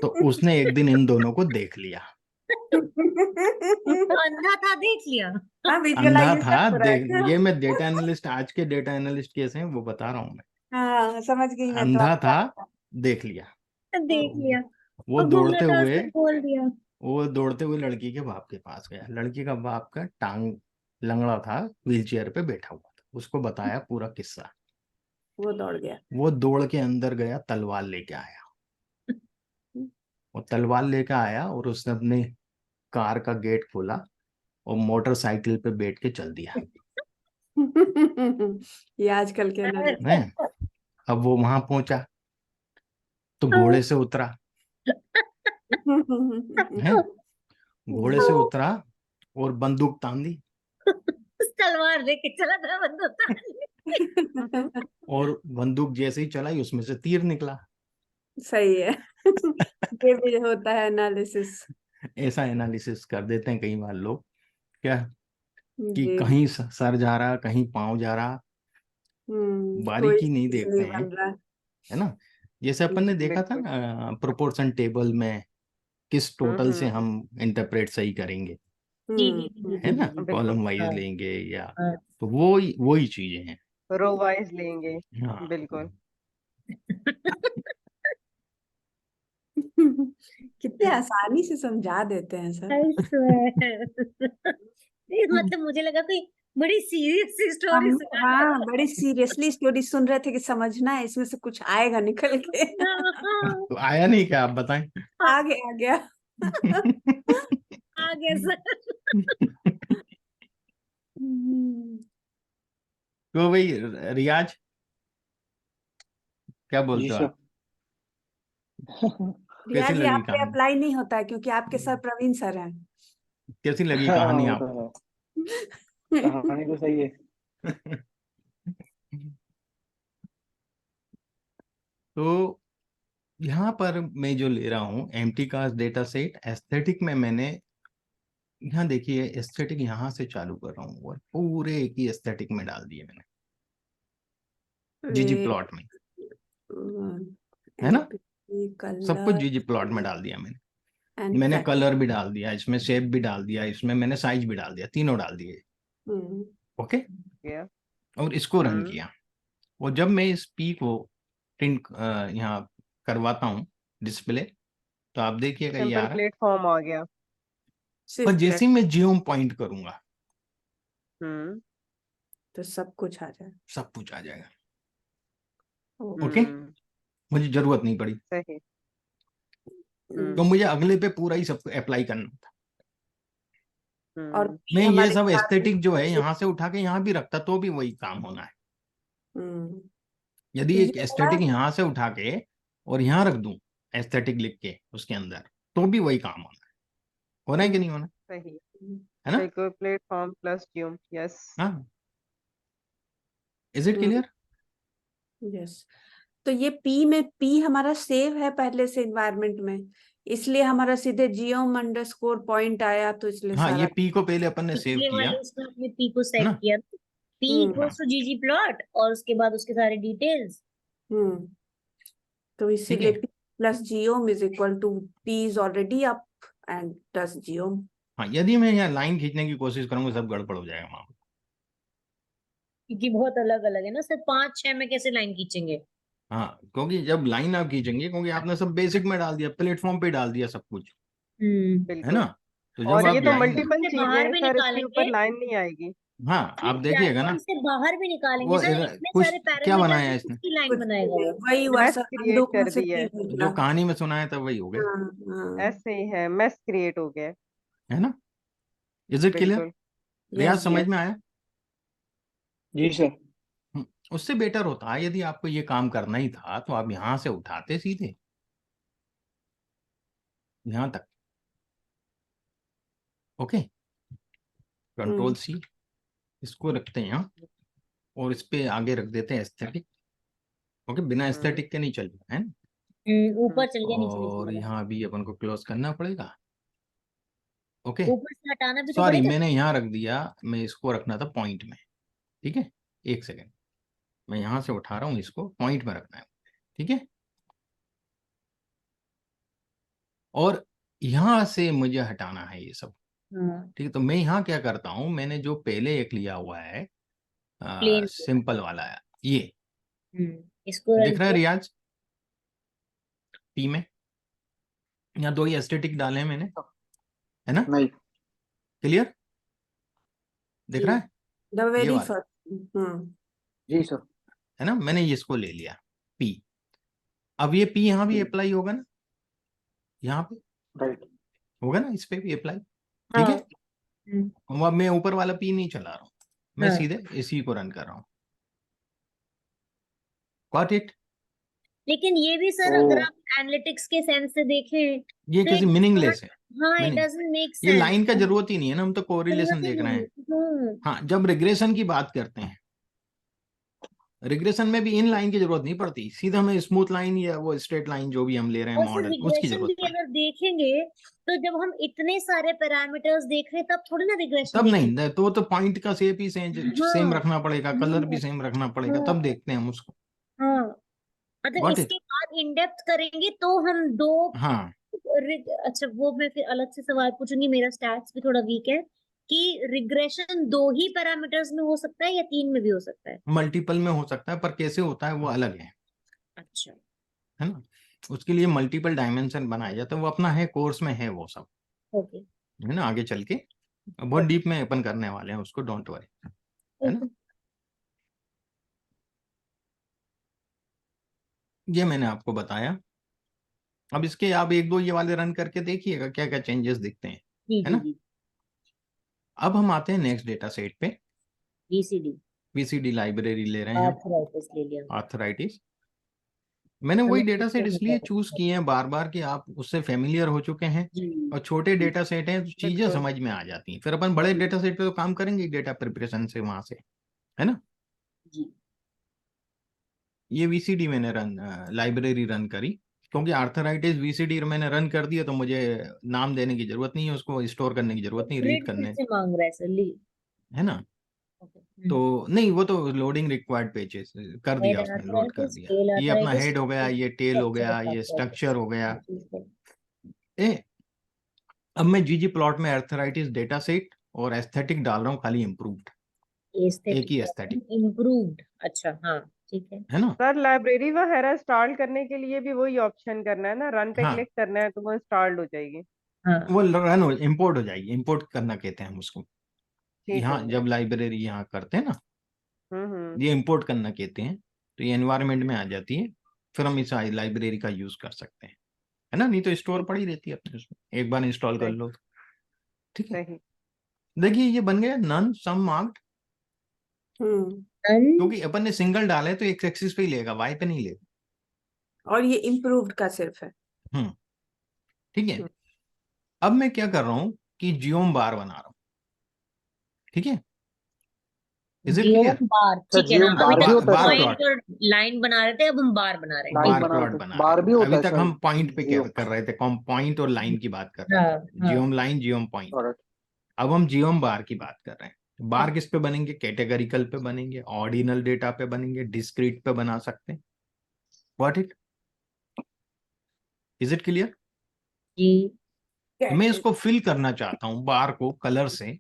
तो उसने एक दिन इन दोनों को देख लिया। अंधा था देख लिया। हाँ अंधा था, विजुअलाइजेशन हो रहा देख, है। ये मैं डेटा एनालिस्ट, आज के डेटा एनालिस्ट कैसे हैं वो बता रहा हूं मैं। हाँ समझ गई मैं तो अंधा आपका। था, देख लिया। देख लिया वो और गूंगा दौड़ते था हुए, उसने बोल दिया। वो दौड़ते हुए लड़की के बाप के पास गया। लड़की का बाप का टांग लंगड़ा था, व्हीलचेयर पे बैठा हुआ था, उसको बताया पूरा किस्सा। वो दौड़ गया। वो दौड़ के अंदर गया, तलवार लेके आया। वो तलवार लेके आया और उसने अपने कार का गेट खोला और मोटरसाइकिल पे बैठ के चल दिया। ये आजकल के एनालिस्ट। है, अब वो वहां पहुंचा तो घोड़े से उतरा, है, घोड़े से उतरा और बंदूक तान दी, तलवार लेके चला था बंदूक। और बंदूक जैसे ही चलाई उसमें से तीर निकला। सही है। ये भी होता है एनालिसिस। ऐसा एनालिसिस कर देते हैं कई बार लोग, क्या, कि जी कहीं सर जा रहा, कहीं पांव जा रहा, कोई बारीकी नहीं चीज देखते नहीं हैं, बन रहा। है ना? जैसे अपन ने देखा था बिल्कुल। ना प्रोपोर्शन टेबल में, किस टोटल से हम्म। हम इंटरप्रेट सही करेंगे, जी जी जी जी है जी ना? जी। बिल्कुल। कॉलम वाइज हाँ लेंगे या, हाँ। तो वो ही चीजें हैं। रो वाइज लेंगे। हाँ, बिल्कुल। कितने आसानी से समझा देते हैं सर। I swear. मतलब मुझे लगा कोई बड़ी सीरियस सी स्टोरी हम सुना हाँ बड़ी सीरियसली स्टोरी सुन रहे थे कि समझना है, इसमें से कुछ आएगा निकल के। हाँ, तो आया नहीं क्या, आप बताएं। आ गया। आ गया सर। तो भाई रियाज क्या जी बोलते हो सर। आप, कैसी रियाज, ये लगी आप पे कहानी, अप्लाई नहीं होता है क्योंकि आपके सर प्रवीण सर हैं। कैसी लगी हाँ कहानी वो आप। तो है, कहानी तो सही है। तो यहाँ पर मैं जो ले रहा हूँ empty cast data set aesthetic में, मैंने यहाँ देखिए एस्थेटिक यहाँ से चालू कर रहा हूँ और पूरे एक ही एस्थेटिक में डाल दिए मैंने, जीजी प्लॉट में, है ना, सब कुछ कलर जीजी प्लॉट में डाल दिया मैंने। एंड मैंने फैक्ट। कलर भी डाल दिया, इसमें शेप भी डाल दिया, इसमें मैंने साइज भी डाल दिया, तीनों डाल दिए। ओके, गया। और इसको रन किया। और जब मैं इस पी को प्रिंट यहाँ करवाता हूँ डिस्प्ले, तो आप देखिएगा ये आ रहा है। टेम्पलेट फॉर्म आ गया। और जैसे ही मैं जियोम पॉइंट करूंगा तो सब कुछ आ जाए। सब कुछ आ जाएगा। ओ, ओके, मुझे जरूरत नहीं पड़ी, सही। तो मुझे अगले पे पूरा ही सब अप्लाई करना था। और मैं ये हमारे सब साथ एस्थेटिक जो है यहाँ से उठा के यहाँ भी रखता तो भी वही काम होना है। यदि ये एक बड़ा एस्थेटिक यहाँ से उठा के और यहाँ रख दूं एस्थेटिक लिख के उसके अंदर, तो भी वही काम होना है। होना है कि नहीं होना, सही। है ना। बिल्कुल, प्लेटफॉर्म प्लस जियोम, यस। हाँ, इज इट क्लियर। यस। तो ये पी हमारा सेव है पहले से एनवायरनमेंट में, इसलिए हमारा सीधे जियोम अंडरस्कोर पॉइंट आया, तो इसलिए हाँ, ये सारा पी को पहले अपन ने सेव पिछले किया, वाले उसमें आपने पी को है सेट ना। किया, पी हम्म इक्वल्स टू जीजी प्लॉट और उसके बाद उसके सारे डिटेल्स। हम्म तो ठीक इसीलिए है। P plus geom is equal to P is already up and plus geom. हाँ, यदि मैं यहाँ लाइन खींचने की कोशिश करूंगा सब गड़बड़ हो जाएगा वहां। क्योंकि बहुत अलग अलग है ना सर, 5-6 में कैसे लाइन खींचेंगे। हाँ, क्योंकि जब लाइन आप खींचेंगे, क्योंकि आपने सब बेसिक में डाल दिया, प्लेटफॉर्म पे डाल दिया सब कुछ, है बिल्कुल। ना। तो जब और ये आप तो लाइन, मल्टीपल से चीजें बाहर हैं भी सर, इसके ऊपर निकालेंगे, लाइन नहीं आएगी। हाँ आप देखिएगा ना, डायग्राम से बाहर भी निकालेंगे वो सर, इतने कुछ सारे क्या पैरामीटर्स बनाया में है इसने, किसकी लाइन कुछ बनाएगा। वही हुआ मैथ सर, क्रिएट अंडो कर से दी है, पी जो निकला। कहानी में सुनाया था वही हो गया, हाँ ऐसे ही है, मैथ क्रिएट हो गया है। है ना। इज इट क्लियर, बिल्कुल। रियाज यस समझ यस। में आया। जी सर। उससे बेटर होता है यदि आपको ये काम करना ही था तो आप यहां से उठाते सीधे यहां तक। ओके, कंट्रोल सी, इसको रखते हैं यहाँ और इस पे आगे रख देते हैं एस्थेटिक। ओके, बिना एस्थेटिक के नहीं चलेगा, है ना। ऊपर चल गया, नीचे नहीं और चलेगा। यहाँ भी अपन को क्लोज करना पड़ेगा। ओके, ऊपर से हटाना भी तो सॉरी पड़ेगा। मैंने यहाँ रख दिया, मैं इसको रखना था पॉइंट में। ठीक है, एक सेकेंड, मैं यहाँ से उठा रहा हूँ, इसको पॉइंट में रखना है। ठीक है, और यहाँ से मुझे हटाना है ये सब। हाँ, ठीक है, तो मैं यहाँ क्या करता हूँ, मैंने जो पहले एक लिया हुआ है प्लेन। सिंपल वाला है ये, इसको रन दिख रहा है किया। रियाज, पी में यहाँ दो ही एस्थेटिक डाले हैं मैंने, है ना। नहीं। क्लियर, दिख रहा है द ये वेरी वाला, फर्स्ट। जी सर। है ना, मैंने इसको ले लिया पी। अब ये पी यहाँ भी अप्लाई होगा ना, यहाँ पे राइट। होगा ना, इस पे भी अप्लाई। ठीक हाँ। है, अब मैं ऊपर वाला पी नहीं चला रहा हूँ, मैं हाँ। सीधे इसी को रन कर रहा हूँ। Got it. लेकिन ये भी सर, ओ अगर आप एनालिटिक्स के सेंस से देखें ये तो किसी मीनिंगलेस है, हाँ, इट मीनिंग, डजंट मेक ये सेंस। लाइन का जरूरत ही नहीं है ना, हम तो कोरिलेशन जरूरत ही देख रहे हैं। नहीं। हाँ, जब रिग्रेशन की बात करते हैं, रिग्रेशन में भी इन लाइन की जरूरत नहीं पड़ती, सीधा हमें स्मूथ लाइन या वो स्ट्रेट लाइन जो भी हम ले रहे हैं और फिर मॉडल, उसकी रिग्रेशन जरूरत भी पड़ेगी। अगर देखेंगे तो जब हम इतने सारे पैरामीटर्स देख रहे हैं तब थोड़ी ना रिग्रेशन तब देखेंगे। नहीं, तो वो तो पॉइंट का शेप ही सेम हाँ। रखना पड़ेगा, कलर भी हाँ। सेम रखना पड़ेगा, हाँ। तब देखते हैं हम उसको। हाँ। मतलब गॉट इट। इसके बाद इन डेप्थ करेंगे तो हम दो हाँ, अच्छा, वो मैं फिर अलग से सवाल पूछूंगी, मेरा स्टैट्स भी थोड़ा वीक है, कि रिग्रेशन 2 ही पैरामीटर्स में हो सकता है या 3 में भी हो सकता है। मल्टीपल में हो सकता है, पर कैसे होता है वो अलग है। अच्छा। है ना। उसके लिए मल्टीपल डायमेंशन बनाया जाता है, वो अपना है, कोर्स में है वो सब, ओके है ना। आगे चल के बहुत डीप में अपन करने वाले हैं उसको, डोंट वरी, है ना। ये मैंने आपको बताया। अब इसके आप एक दो ये वाले रन करके देखिएगा क्या क्या चेंजेस दिखते हैं, जी है जी ना। जी। अब हम आते हैं नेक्स्ट डेटा सेट पे। VCD VCD लाइब्रेरी ले रहे हैं हम, आर्थराइटिस ले लिया। आर्थराइटिस। मैंने वही हमें डेटा सेट picture इसलिए दिखा चूज सकते किए हैं बार बार कि आप उससे फेमिलियर हो चुके हैं, जी और छोटे डेटा सेट हैं तो चीजें बिल्कुल। समझ में आ जाती हैं। फिर अपन बड़े डेटा सेट पे तो काम करेंगे डेटा प्रिपरेशन से वहां से, है ना। जी। ये VCD मैंने लाइब्रेरी रन करी, क्योंकि आर्थराइटिस VCD मैंने रन कर दिया तो मुझे नाम देने की जरूरत नहीं है, उसको स्टोर करने की जरूरत नहीं, रीड ग्रिड फिर करने, से मांग रहा है सर, ली। है ना। ओके। तो नहीं, वो तो लोडिंग रिक्वायर्ड पेजेस कर हेड दिया उसने, लोड कर आर्थराइटिस, दिया। टेल ये अपना आर्थराइटिस, हेड हो गया, ये टेल हो स्ट्रक्चर गया, ऑफ ये आर्थराइटिस। स्ट्रक्चर हो गया। ए अब मैं GG प्लॉट में अर्थराइटिस डेटा सेट और एस्थेटिक डाल रहा हूँ, खाली इम्प्रूव्ड, एक ही एस्थेटिक, इम्प्रूव्ड, अच्छा हाँ ठीक है। है ना। सर लाइब्रेरी वगैरह इंस्टॉल करने के लिए भी वही ऑप्शन करना है ना, रन पे हाँ, क्लिक करना है तो वो इंस्टॉल्ड हो जाएगी। हाँ वो रन हो, इम्पोर्ट हो जाएगी, इम्पोर्ट करना कहते हैं हम उसको। ठीक यहाँ हो गया। जब लाइब्रेरी यहाँ करते हैं ना, हम्म। ये इंपोर्ट करना कहते हैं, तो ये एनवायरनमेंट में आ जाती है, फिर हम इस लाइब्रेरी का यूज कर सकते हैं, है ना। नहीं तो स्टोर ठीक है। पड़ी रहती है अपने उसमें, एक बार इंस्टॉल कर सही। लो, ठीक है। सही। देखिए ये बन गया नन सम मार्क्ड, क्योंकि अपन ने सिंगल डाला है तो एक एक्सिस पे ही लेगा, वाई पे नहीं लेगा। और ये इम्प्रूव्ड का सिर्फ है। हम्म, ठीक है। हम्म। अब मैं क्या कर रहा हूं कि जियोम बार बना रहा हूं, ठीक है। Is it clear. Geom bar, sir ठीक है हाँ। जियोम अभी बार भी तक होता है बार सर? प्लॉट, पॉइंट और लाइन बना रहे थे, अब हम बार बना रहे हैं, लाइन ठीक बार है। बना रहे प्लॉट थे, बना रहे बार भी हैं। होता अभी है तक सर? हम पॉइंट पे जियो। कर रहे थे, पॉइंट और लाइन की बात कर रहे हाँ थे, हाँ। जियोम लाइन जियोम पॉइंट। ऑलराइट। अब हम जियोम बार की बात कर रहे हैं। बार किस पे बनेंगे, कैटेगरिकल पे बनेंगे, ऑर्डिनल डेटा पे बनेंगे, डिस्क्रीट पे बना सकते हैं। What it, is it clear. जी मैं इसको फिल करना चाहता हूं बार को कलर से।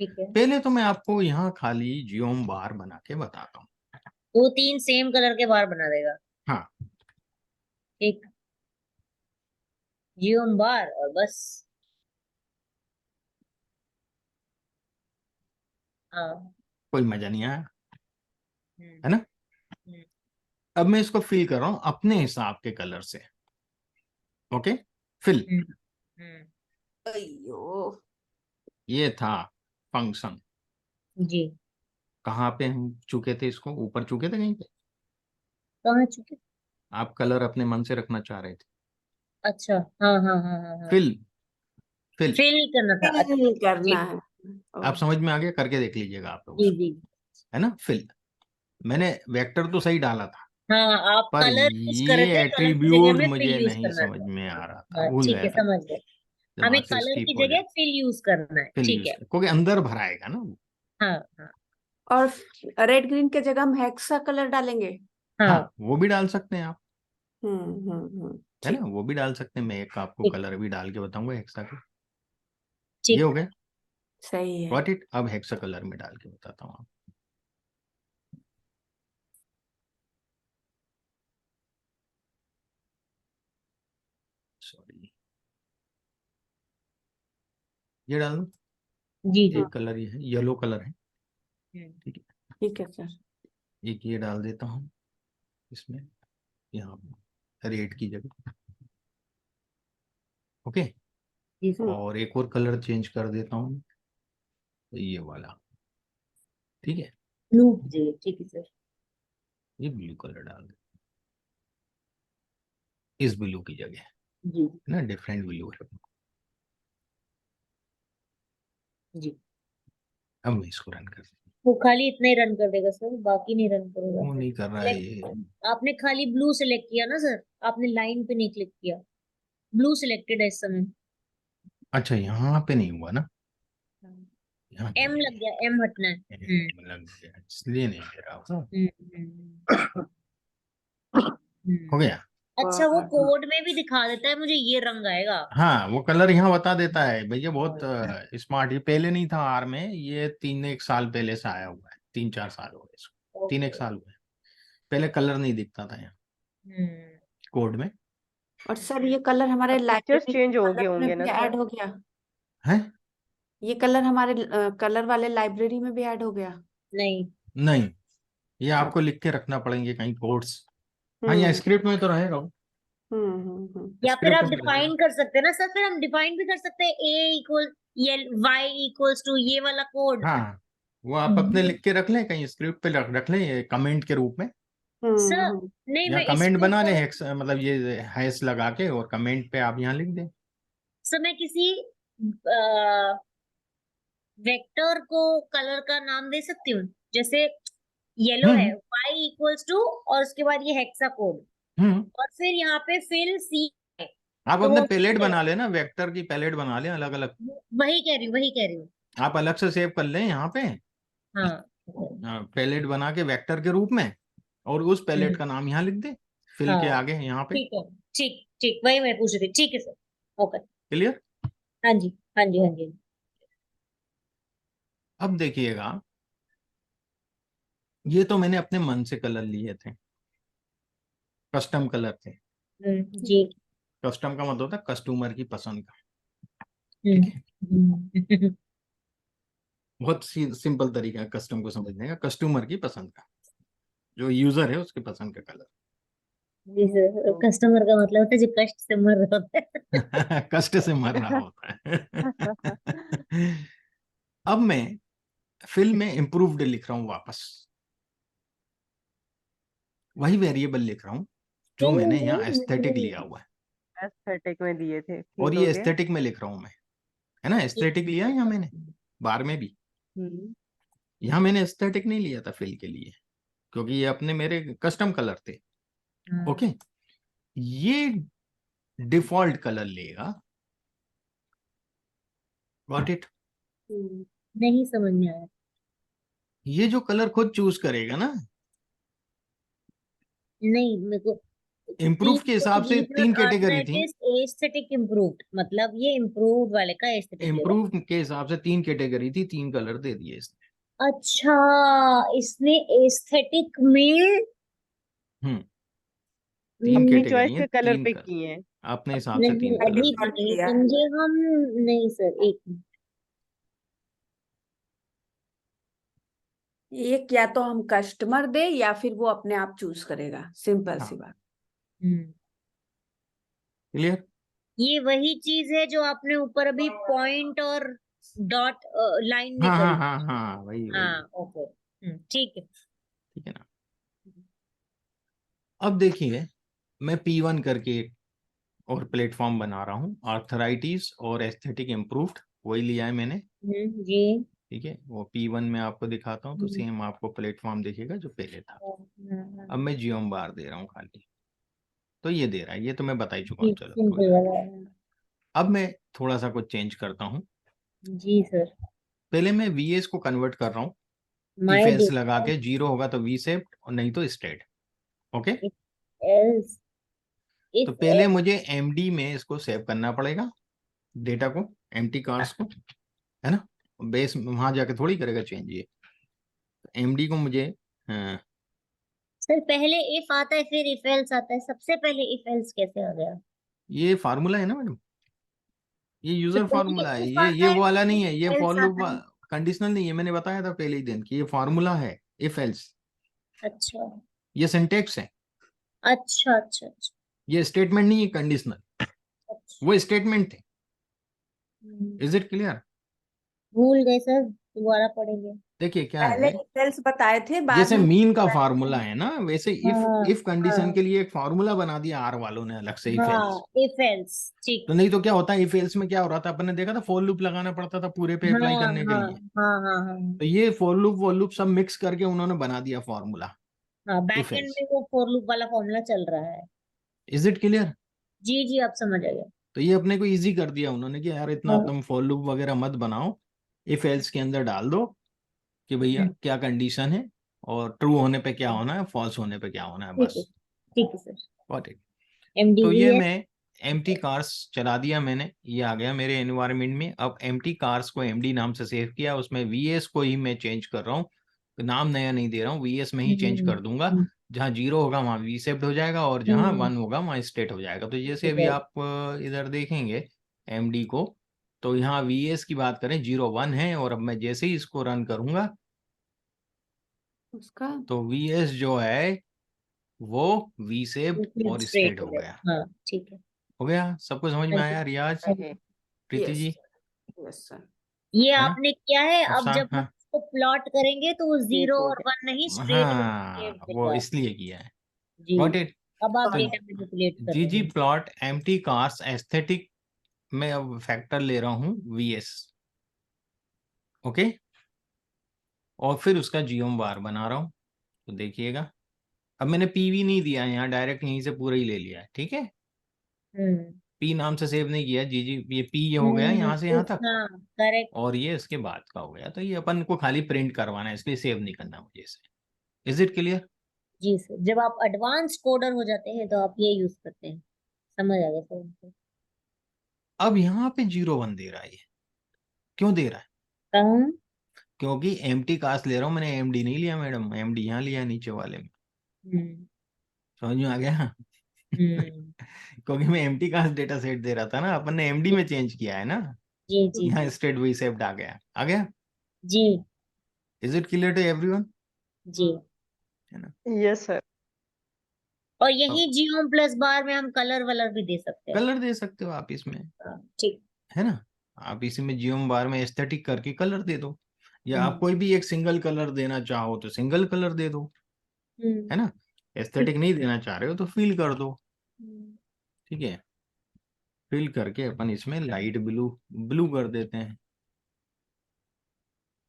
ठीक है। पहले तो मैं आपको यहाँ खाली जियोम बार बना के बताता हूँ। 2-3 सेम कलर के बार बना देगा, हाँ, ठीक। जियोम बार और बस। हाँ। कोई मजा नहीं आया, हम्म है ना। हम्म अब मैं इसको फिल कर रहा हूं अपने हिसाब के कलर से। Okay, fill. हम्म हम्म, अयो। ये था फंक्शन। जी। कहाँ पे हम चुके थे, इसको ऊपर चुके थे कहीं पे। कहाँ चुके? आप कलर अपने मन से रखना चाह रहे थे। अच्छा हाँ हाँ हाँ हाँ हाँ। Fill, fill. फिल करना था, अच्छा फिल करना ठीक। है। आप ओ, समझ में आ गया, करके देख लीजिएगा आप लोग जी उसको, जी। है ना। फिल, मैंने वेक्टर तो सही डाला था, हाँ आप पर कलर यूज कर रहे ये थे, कलर की जगह एट्रीब्यूट में फिल मुझे यूज नहीं करना समझ था। में आ रहा था, हाँ भूल ठीक गया है, था, समझ गए। हमें दिमाग से कलर स्किप की हो जगह जाता। फिल यूज करना है, फिल ठीक यूज है। कर, क्योंकि अंदर भराएगा ना वो। हाँ हाँ और रेड ग्रीन के जगह हम हेक्सा कलर डालेंगे। हाँ, हाँ वो भी डाल सकते हैं आप, है ना, ठीक। वो भी डाल सकते हैं। मैं एक आपको ठीक कलर भी डाल के बताऊंगा हेक्सा के। ये ठीक। हो गया, सही है। What it. अब हेक्सा कलर में डाल के बताता हूँ आपको। सॉरी, ये डाल दूं। जी जी। एक कलर ये है, येलो कलर है, हम्म, ठीक है। ठीक है सर। एक ये डाल देता हूँ इसमें, यहाँ रेड की जगह। ओके, जी सर। और एक और कलर चेंज कर देता हूँ, ये वाला, ठीक है। ब्लू जी ठीक है सर। ये ब्लू कलर डाल दे, इस ब्लू की जगह, है जी ना, डिफरेंट ब्लू है। जी। अब मैं इसको रन कर, वो खाली इतना ही रन कर देगा सर, बाकी नहीं रन करेगा। वो नहीं कर रहा है ये। सिलेक्ट, आपने खाली ब्लू सिलेक्ट किया ना सर, आपने लाइन पे नहीं क्लिक किया। ब्लू सिलेक्टेड है इस समय। अच्छा, यहाँ पे नहीं हुआ ना, यहाँ पे एम लग गया, एम हटना है। लग गया, इसलिए नहीं दे रहा होगा। हम्म। हो हम्म। गया। अच्छा वो कोड में भी दिखा देता है मुझे ये रंग आएगा। हाँ, वो कलर यहाँ बता देता है भैया, बहुत स्मार्ट। ये पहले नहीं था आर में, ये 3-1 साल पहले से आया हुआ है, 3-4 साल हो गए इसको, ओके। 3-1 साल हुए। पहले कलर नहीं दिखता था यहाँ। हम्म कोड में और सर ये कलर हमारे फीचर्स लाइब्रेरी चेंज हो गए कलर में होंगे भी ना ऐड सर? हो गया? है। ये कलर हमारे कलर वाले लाइब्रेरी में भी ऐड हो गया? नहीं, नहीं, ये आपको लिख के रखना पड़ेंगे कहीं कोड्स। हाँ, या हम्म स्क्रिप्ट में तो रहेगा वो। या फिर आप स्क्रिप्ट में डिफाइन रहेगा। कर सकते हैं ना सर, फिर हम डिफाइन भी कर सकते हैं ए इक्वल y इक्वल्स टू ये वाला कोड। हाँ, वो आप अपने लिख के रख लें कहीं स्क्रिप्ट पे रख लें, ये कमेंट के रूप में, सर हम्म नहीं, या मैं कमेंट इसके बना लें, ऊपर मतलब ये हैश लगा के, और कमेंट पे आप यहाँ लिख दें। सर मैं किसी वेक्टर को कलर का नाम दे सकती हूँ, जैसे येलो है, हम्म y इक्वल्स टू और उसके बाद ये हेक्सा कोड, हम्म और फिर यहाँ पे फिल सी है, आप तो अपने वो पैलेट बना लेना, वेक्टर की पैलेट बना लें अलग अलग। वही कह रही हूँ, वही कह रही हूँ। आप अलग से सेव कर लें यहाँ पे, हाँ, पैलेट बना के वेक्टर के रूप में, और उस पैलेट का नाम यहाँ लिख दे, फिल के हाँ आगे यहाँ पे। ठीक है, ठीक ठीक, वही मैं पूछ रही थी। ठीक है सर, ओके। क्लियर। हाँ जी, हाँ जी, हाँ जी। अब देखिएगा, ये तो मैंने अपने मन से कलर लिए थे, कस्टम कलर थे। जी। कस्टम का मतलब होता है कस्टमर की पसंद का। हम्म, ठीक है, हम्म। बहुत सिंपल तरीका है कस्टम को समझने का, कस्टमर की पसंद का, जो यूजर है उसके पसंद का कलर। जी सर, कस्टमर का मतलब होता है जो कष्ट से मर रहा होता है। कष्ट से मर रहा होता है। अब मैं फिल में इम्प्रूव्ड लिख रहा हूं वापस, वही वेरिएबल लिख रहा हूं जो मैंने यहाँ एस्थेटिक लिया हुआ है, एस्थेटिक में दिए थे, और ठीक ये हो गया। एस्थेटिक में लिख रहा हूं मैं, है ना। एस्थेटिक लिया है यहाँ मैंने, बार में भी। हम्म यहाँ मैंने एस्थेटिक नहीं लिया था फिल के लिए, क्योंकि ये अपने मेरे कस्टम कलर थे। ओके, ये डिफॉल्ट कलर लेगा। Got it. नहीं समझ में आया। ये जो कलर खुद चूज करेगा ना, नहीं, मेरे को इम्प्रूव के हिसाब से 3 कैटेगरी थी। एस्थेटिक इम्प्रूव्ड, मतलब ये इम्प्रूव्ड वाले का एस्थेटिक लेगा। इम्प्रूव के हिसाब से 3 कैटेगरी थी, 3 कलर दे दिए इसने। अच्छा, इसने एस्थेटिक में हम्म 3 अपनी कैटेगरी चॉइस है, के कलर 3 पे कलर किए हैं। अपने हिसाब से, नहीं, 3 कलर अभी दे भी डिफॉल्ट दिए। नहीं लिया है। समझे हम। नहीं सर, एक मिनट। एक या तो हम कस्टमर दे या फिर वो अपने आप चूज करेगा, सिंपल सी हाँ, बात। क्लियर। ये वही चीज है जो आपने ऊपर अभी पॉइंट और डॉट लाइन में हाँ हाँ करी। हाँ हाँ, वही वही, हाँ, ओके, ठीक है। ठीक है ना। अब देखिए, मैं P1 करके और प्लेटफॉर्म बना रहा हूँ, आर्थराइटिस और एस्थेटिक इम्प्रूव्ड, वही लिया है मैंने। जी। ठीक है, वो P1 में आपको दिखाता हूँ, तो सेम आपको प्लेटफॉर्म दिखेगा जो पहले था। अब मैं जियोम बार दे रहा हूँ खाली, तो ये दे रहा है, ये तो मैं बता ही चुका हूँ, चलो कोई सिंपल बात वाला। नहीं। अब मैं थोड़ा सा कुछ चेंज करता हूँ। जी सर। पहले मैं VS को कन्वर्ट कर रहा हूँ, इफ माय एल्स लगा डेटा के, 0 होगा तो V शेप्ड और नहीं तो स्ट्रेट। ओके, एल्स, तो इफ पहले मुझे MD में इसको सेव करना पड़ेगा, डेटा को, एम्प्टी कार्ड्स को, है ना। बेस वहां जाके थोड़ी करेगा चेंज ये, MD को मुझे सर पहले इफ आता है फिर इफ एल्स आता है, सबसे पहले इफ एल्स कैसे आ गया? ये फार्मूला है ना मैडम, ये तो यूजर पहले फार्मूला है, इफ ये आता है वो वाला फिर नहीं है, ये इफ फॉर एल्स लूप आता है। कंडीशनल नहीं है, मैंने बताया था पहले ही दिन कि ये फार्मूला है, इफ एल्स। अच्छा ये सिंटेक्स है, अच्छा अच्छा अच्छा ये स्टेटमेंट नहीं है कंडीशनल, अच्छा। वो स्टेटमेंट थे। हम्म, इज इट क्लियर। भूल गए सर, दोबारा पढ़ेंगे। देखिए क्या पहले है, डिटेल्स बताए थे, बाद जैसे में मीन का फार्मूला है ना, वैसे इफ हाँ इफ कंडीशन हाँ के लिए एक फार्मूला बना दिया आर वालों ने अलग से, इफ हाँ, एल्स। इफ एल्स, ठीक। तो नहीं तो क्या होता है, इफ एल्स में क्या हो रहा था, अपन ने देखा था, फॉर लूप लगाना पड़ता था पूरे पे हाँ अप्लाई करने के हाँ लिए। हाँ हाँ हाँ तो ये फॉर लूप सब मिक्स करके उन्होंने बना दिया फॉर्मूला, हाँ, इफ बैक एंड एल्स। में वो फॉर लूप वाला फॉर्मूला चल रहा है। Is it clear. जी जी, आप समझ आ गए। तो ये अपने को इजी कर दिया उन्होंने कि यार इतना हाँ, तुम फॉर लूप वगैरह मत बनाओ, इफ एल्स के अंदर डाल दो कि भैया क्या कंडीशन है, और ट्रू होने पे क्या होना है, फॉल्स होने पे क्या होना है, ठीक है, बस। ठीक है सर। Got it. तो ये MDVS। मैं एम्प्टी कार्स चला दिया मैंने, ये आ गया मेरे एनवायरनमेंट में। अब एम्प्टी कार्स को MD नाम से सेव किया, उसमें VS को ही मैं चेंज कर रहा हूँ, नाम नया नहीं दे रहा हूँ, VS में ही चेंज कर दूंगा। जहाँ 0 होगा वहाँ वी शेप्ड हो जाएगा, और जहाँ 1 होगा वहाँ स्ट्रेट हो जाएगा। तो जैसे अभी ठीक है। आप इधर देखेंगे एमडी को, तो यहाँ वीएस की बात करें 0 1 है, और अब मैं जैसे ही इसको रन करूंगा उसका तो वीएस जो है वो वी शेप्ड और स्ट्रेट स्ट्रेट हो हो गया। गया। हाँ ठीक है। हो गया, सबको समझ में हाँ जी। आया रियाज, हाँ जी। सही। Preeti yes ji? Yes sir. ये है ना? आपने किया है। अब अब जब हम हाँ इसको प्लॉट करेंगे तो वो ठीक 0 हो और गया। 1 नहीं स्ट्रेट हाँ, वो इसलिए किया है। जी। Got it? अब आप तो डेटा मैनिपुलेट कर जी रहे जी हैं। प्लॉट एम्प्टी कार्स एस्थेटिक में अब फैक्टर ले रहा हूँ वीएस, ओके, और फिर उसका जीओम बार बना रहा हूँ। तो देखिएगा, अब मैंने पीवी नहीं दिया है यहाँ, डायरेक्ट यहीं से पूरा ही ले लिया है, ठीक है। हम्म पी नाम से सेव नहीं किया, जी जी, ये पी ये हो गया यहाँ से यहाँ तक, हाँ करेक्ट। और ये इसके बाद का हो गया। तो ये अपन को खाली प्रिंट करवाना है, इसलिए सेव नहीं करना मुझे इसे। Is it clear? जी सर, जब आप एडवांस कोडर हो जाते हैं तो आप ये यूज करते हैं। समझ आ गया सर हमको। अब यहाँ पे 0 1 दे रहा है, ये क्यों दे रहा है? कहूँ? क्योंकि एम्प्टी कास्ट ले रहा हूँ मैंने, एमडी नहीं लिया मैडम, एमडी यहाँ लिया नीचे वाले में। हम्म समझ में आ गया? हम्म क्योंकि मैं एम्प्टी कास्ट डेटा सेट दे रहा था ना, अपन ने एमडी में चेंज किया है ना, जी जी यहाँ जी स्टेट वी सेव्ड आ गया, आ गया। जी is it clear to everyone? जी। है ना? Yes sir. और अब यही जियोम प्लस बार में हम कलर वलर भी दे सकते हैं। कलर दे सकते हो आप इसमें, हाँ, ठीक। है ना? आप इसी में जियोम बार में एस्थेटिक करके कलर दे दो, या आप हम्म कोई भी एक सिंगल कलर देना चाहो तो सिंगल कलर दे दो, है ना? ठीक। एस्थेटिक नहीं देना चाह रहे हो तो फील कर दो, हम्म, ठीक है। फिल करके अपन इसमें लाइट ब्लू, ब्लू कर देते हैं,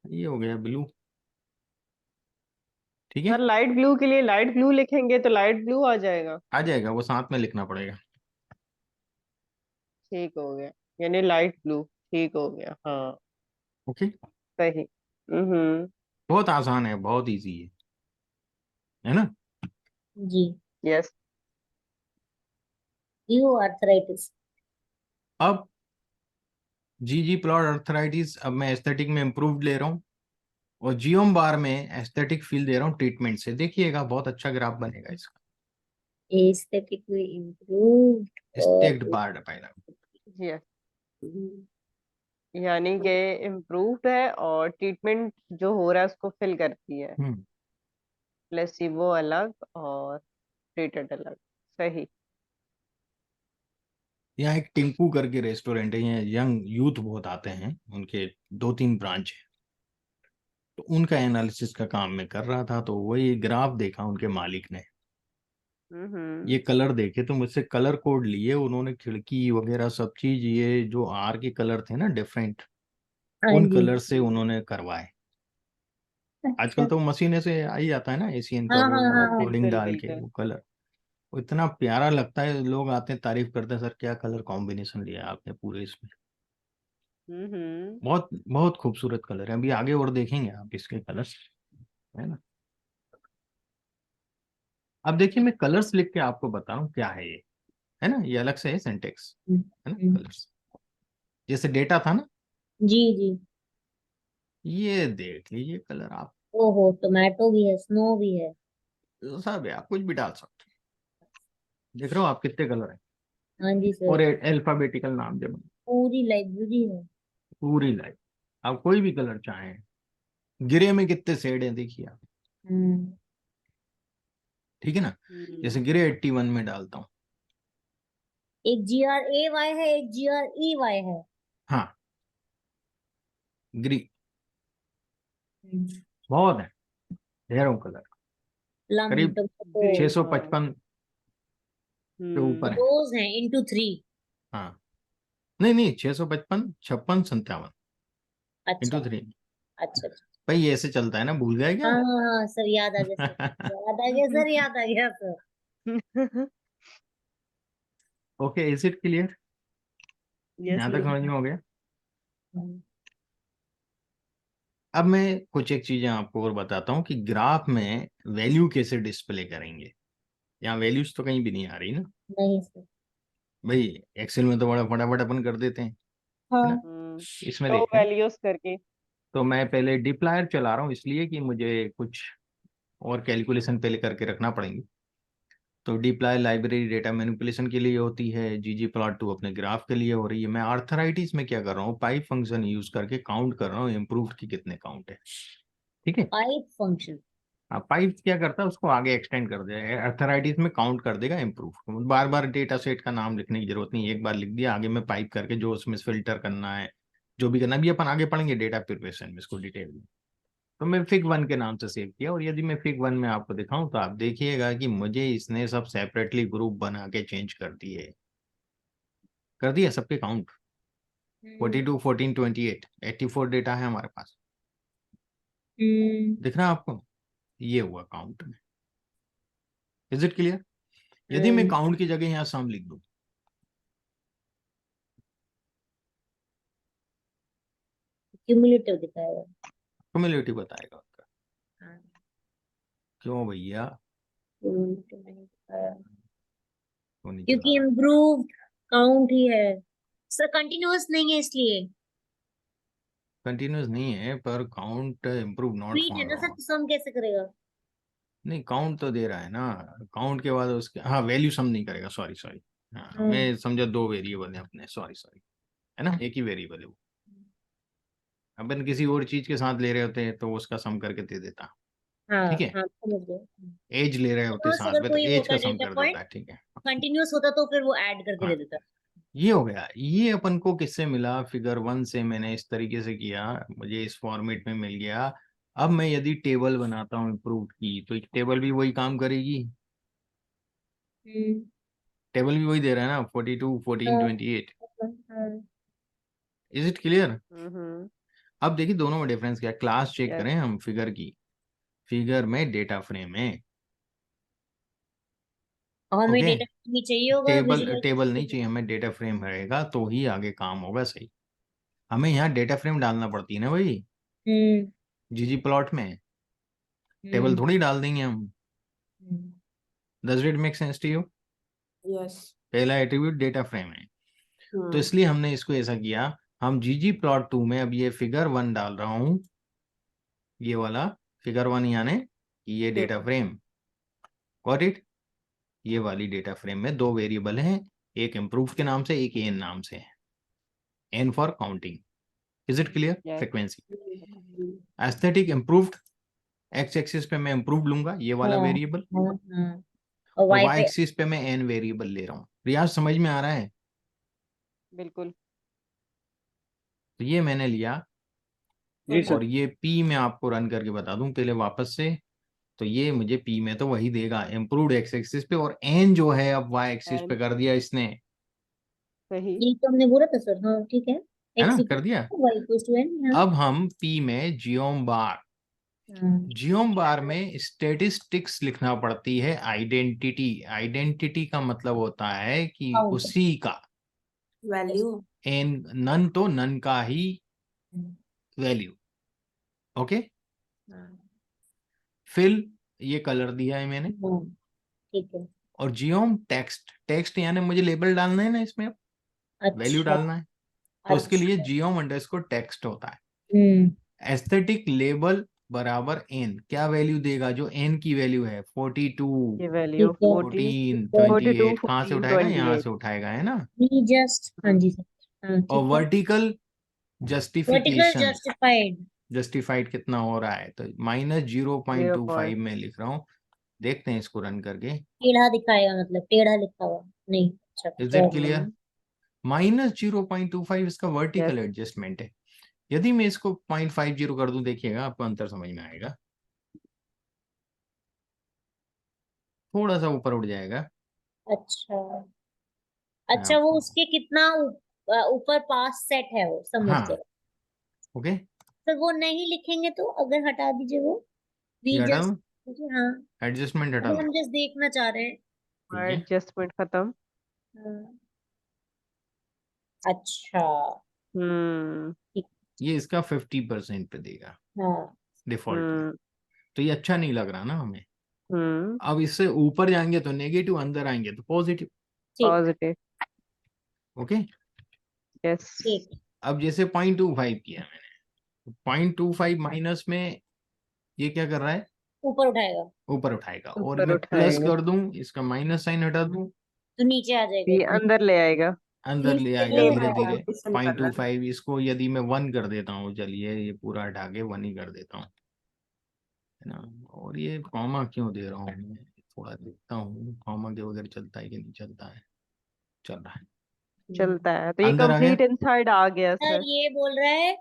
ये हो गया ब्लू, ठीक सर है। लाइट ब्लू के लिए लाइट ब्लू लिखेंगे तो लाइट ब्लू आ जाएगा। आ जाएगा, वो साथ में लिखना पड़ेगा। ठीक हो गया, यानी लाइट ब्लू। ठीक हो गया, हाँ। ओके, सही। हम्म। बहुत आसान है, बहुत इजी है ना? जी। यस। You arthritis. अब जी जी प्लॉट अर्थराइटिस, अब मैं एस्थेटिक में इम्प्रूव्ड ले रहा हूँ, और जियोम बार में एस्थेटिक फील दे रहा हूँ ट्रीटमेंट से। देखिएगा बहुत अच्छा ग्राफ बनेगा इसका, एस्थेटिक में इम्प्रूव्ड और स्टेक्ड बार पहला। यस, यानी कि इम्प्रूव्ड है और ट्रीटमेंट जो हो रहा है उसको फिल करती है। हम्म, प्लेसिबो अलग और ट्रीटेड अलग। सही। यहाँ एक टिंकू करके रेस्टोरेंट है, यहाँ यंग यूथ बहुत आते हैं, उनके 2 3 ब्रांच है, तो उनका एनालिसिस का काम मैं कर रहा था, तो वही ग्राफ देखा उनके मालिक ने, हम्म। ये कलर देखे, तो मुझसे कलर कोड लिए उन्होंने, खिड़की वगैरह सब चीज, ये जो आर के कलर थे ना डिफरेंट, हाँ उन जी। कलर से उन्होंने करवाए। अच्छा। आजकल तो मशीने से आ ही जाता है ना, एशियन का हाँ वो हाँ हाँ हाँ। कोडिंग बिल्कुल डाल के बिल्कुल। वो कलर, वो इतना प्यारा लगता है, लोग आते हैं तारीफ करते हैं, सर क्या कलर कॉम्बिनेशन लिया आपने पूरे इसमें, हम्म। बहुत बहुत खूबसूरत कलर है। अभी आगे और देखेंगे आप इसके कलर्स, है ना? अब देखिए, मैं कलर्स लिख के आपको बता रहा हूँ क्या है ये, है ना? ये अलग से है सिंटेक्स, हम्म, है ना? हम्म। कलर्स जैसे डेटा था ना, जी जी। ये देख लीजिए कलर आप, ओहो, टोमेटो भी है, स्नो भी है। सब है, आप कुछ भी डाल सकते हो। देख रहे हो आप कितने कलर है, हाँ जी सर। और अल्फाबेटिकल नाम जब, पूरी लाइब्रेरी है। पूरी लाइफ, आप कोई भी कलर चाहें। गिरे में कितने शेड हैं देखिए आप, हम्म ठीक है ना? जैसे गिरे 81 में डालता हूँ, एक GRAY है, एक GREY है। हाँ, ग्री, हम्म। बहुत है, ढेरों कलर, प्लम, करीब टोमेटो। ग्रीन, हाँ। 655 के ऊपर है। रोज है इंटू 3। हाँ, नहीं नहीं, 655 56 57 अच्छा इंटू 3। अच्छा अच्छा। भाई ये ऐसे चलता है ना, भूल गए क्या? हाँ हाँ हाँ सर, याद आ गया सर, याद आ गया सर, याद आ गया sir. Okay, is it clear? Yes यहाँ तक सर। समझ में हो गया? हम्म, अब मैं कुछ एक चीजें आपको और बताता हूँ कि ग्राफ में वैल्यू कैसे डिस्प्ले करेंगे। यहाँ वैल्यूज तो कहीं भी नहीं आ रही ना नहीं सर। भाई, एक्सेल में तो बड़ा फटाफट अपन कर देते हैं, है ना? हाँ। इसमें तो देखते हैं, वैल्यूज करके। तो मैं पहले डिप्लायर चला रहा हूँ, इसलिए कि मुझे कुछ और कैलकुलेशन पहले करके रखना पड़ेंगे। तो डिप्लॉय लाइब्रेरी डेटा मैनिपुलेशन के लिए होती है, ggplot2 अपने ग्राफ के लिए हो रही है। मैं आर्थराइटिस में क्या कर रहा हूँ, पाइप फंक्शन यूज करके काउंट कर रहा हूँ इम्प्रूव्ड की कितने काउंट है। ठीक है, पाइप फंक्शन। पाइप क्या करता है, उसको आगे एक्सटेंड कर देगा। अर्थराइटिस में काउंट कर देगा इम्प्रूव। बार बार डेटा सेट का नाम लिखने की जरूरत नहीं, एक बार लिख दिया, आगे में पाइप करके जो उसमें फिल्टर करना है, जो भी करना है, अभी अपन आगे पढ़ेंगे डेटा प्रिपरेशन में इसको डिटेल में। तो मैं फिग 1 के नाम से सेव किया, और यदि मैं फिग 1 में आपको दिखाऊं तो आप देखिएगा कि मुझे इसने सब सेपरेटली ग्रुप बना के चेंज कर दिया सबके काउंट। 42, 14, 28, 84 डेटा है हमारे पास। दिख रहा है आपको, ये हुआ काउंट में। Is it clear? यदि मैं काउंट की जगह यहाँ सम लिख दूं, क्यूमुलेटिव दिखाएगा। क्युमुलेटिव बताएगा उसका। हाँ, क्यों भैया, cumulative नहीं दिखाया, क्यों नहीं चला क्योंकि रहा? इम्प्रूव्ड काउंट ही है सर, कंटिन्यूअस नहीं है इसलिए। कंटिन्यूस नहीं है, पर काउंट इम्प्रूव नॉट स्प्लिट है ना सर, फाउंड। तो सम कैसे करेगा? नहीं, काउंट तो दे रहा है ना, काउंट के बाद उसके, हाँ वैल्यू सम नहीं करेगा, सॉरी सॉरी। हाँ, हाँ, मैं समझा दो वेरिएबल है अपने, सॉरी सॉरी, है ना, एक ही वेरिएबल है वो। अपन किसी और चीज के साथ ले रहे होते हैं तो उसका सम करके दे देता। हाँ, ठीक है, हाँ समझ गए। एज ले रहे होते Suppose साथ अगर में तो कोई एज होता का सम डेटा कर देता पॉइंट है। ठीक है, कंटिन्यूअस होता तो फिर वो ऐड करके हाँ, दे देता। ये हो गया। ये अपन को किससे मिला, फिगर 1 से मैंने इस तरीके से किया, मुझे इस फॉर्मेट में मिल गया। अब मैं यदि टेबल बनाता हूँ इम्प्रूव की, तो टेबल भी वही काम करेगी। हम्म, टेबल भी वही दे रहा है ना, 42, 14, हाँ, 28। हाँ, इज इट क्लियर? हम्म। अब देखिए दोनों में डिफरेंस क्या है। Class check yes. करें हम फिगर की, फिगर में डेटा फ्रेम है। और हमें ओके, डेटा भी चाहिए होगा टेबल टेबल विजुअलाइजेशन के नहीं लिए। चाहिए हमें, डेटा फ्रेम रहेगा तो ही आगे काम होगा सही। हमें यहाँ डेटा फ्रेम डालना पड़ती है ना भाई, हम्म, ggplot में। टेबल हम्म, थोड़ी डाल देंगे हम। Hmm, does it make sense to you? Yes. पहला एट्रीब्यूट डेटा फ्रेम है, तो हम्म। इसलिए हमने इसको ऐसा किया। हम ggplot2 में अब ये फिगर 1 डाल रहा हूं, ये वाला फिगर 1 यानी कि ये डेटा फ्रेम। Got it? ये वाली डेटा फ्रेम में दो वेरिएबल हैं, एक इम्प्रूव के नाम से, एक एन नाम से। N for counting. Is it clear? Yes. Frequency aesthetic improved, x axis पे मैं इम्प्रूव लूंगा ये वाला हाँ, वेरिएबल, हाँ, हाँ, और और वाई वाई पे। एक्सिस पे मैं एन वेरिएबल ले रहा हूँ। रियाज समझ में आ रहा है? बिल्कुल। तो ये मैंने लिया, जी सर। और ये पी में आपको रन करके बता दूं पहले वापस से। तो ये मुझे पी में तो वही देगा, इम्प्रूव्ड एक्स एक्सिस पे, और एन जो है अब वाई एक्सिस पे एंड कर दिया इसने। सही। ये तो हमने बोला था सर, हाँ ठीक है। है एक्स ना, कर इक्वल दिया। Y equal to N. हाँ, अब हम पी में जियोम बार, हाँ, जियोम बार में स्टेटिस्टिक्स लिखना पड़ती है, आइडेंटिटी। आइडेंटिटी का मतलब होता है कि काउंट। उसी का, वैल्यू। एन, नन तो नन का ही वैल्यू। ओके, फिल ये कलर दिया है मैंने, ठीक है। और जियोम टेक्स्ट, टेक्स्ट यानी मुझे लेबल डालना है ना इसमें, वैल्यू अच्छा, डालना है, तो उसके लिए अच्छा। जियोम अंडरस्कोर टेक्स्ट होता है। हम्म, एस्थेटिक लेबल बराबर एन, क्या वैल्यू देगा, जो एन की वैल्यू है 42, ये वैल्यू ठीक है। 14, 42, 28, कहाँ से 14, उठाएगा, यहाँ 28। से उठाएगा, है ना। बी जस्ट, हाँ जी सर, हाँ और ठीक है। Vertical vertical justification, justified. Justified कितना हो रहा है, तो जीरो -0.25 पॉइंट। में लिख रहा हूँ। देखते हैं इसको रन करके। टेढ़ा दिखाएगा, मतलब टेढ़ा लिखा हुआ नहीं। अच्छा, इज कुछ इट और। क्लियर? -0.25 इसका यस। वर्टिकल एडजस्टमेंट है। यदि मैं इसको 0.50 कर दूं, देखिएगा आपको अंतर समझ में आएगा, थोड़ा सा ऊपर उठ जाएगा। अच्छा, मैं अच्छा, वो आपको, उसके कितना ऊपर पास सेट है, वो समझ हाँ, गए। ओके, सर वो नहीं लिखेंगे तो अगर हटा दीजिए वो। वी ये हटा दूं, जस्ट। हाँ, एडजस्टमेंट हटा अभी दूं। हम जस्ट देखना चाह रहे हैं। ठीक है, एडजस्टमेंट खत्म। हाँ, अच्छा, हम्म। ठीक। ये इसका 50% पे देगा हाँ, डिफॉल्ट में। हम्म। तो ये अच्छा नहीं लग रहा ना हमें। हम्म। अब इससे ऊपर जाएंगे तो नेगेटिव, अंदर आएंगे तो पॉजिटिव। ठीक, पॉजिटिव। Okay, yes. ठीक। अब जैसे 0.25 किया मैंने, 0.25 माइनस में ये क्या कर रहा है, ऊपर उठाएगा ऊपर उठाएगा, और ऊपर मैं प्लस उठाएगा, कर दूं, इसका माइनस साइन हटा दूं, तो नीचे आ जाएगा, ये अंदर ले आएगा। अंदर ले आएगा ये धीरे धीरे। कैलकुलेशन कर रहा है। 0.25 इसको यदि मैं 1 कर देता हूँ, चलिए ये पूरा हटा के 1 ही कर देता हूँ, है ना। और ये कॉमा क्यों दे रहा हूँ मैं, थोड़ा देखता हूँ कॉमा के बगैर चलता है कि नहीं चलता है। चल रहा है, चलता है, तो ये अंदर आ गया। कंप्लीट इनसाइड आ गया सर सर। ये बोल रहा है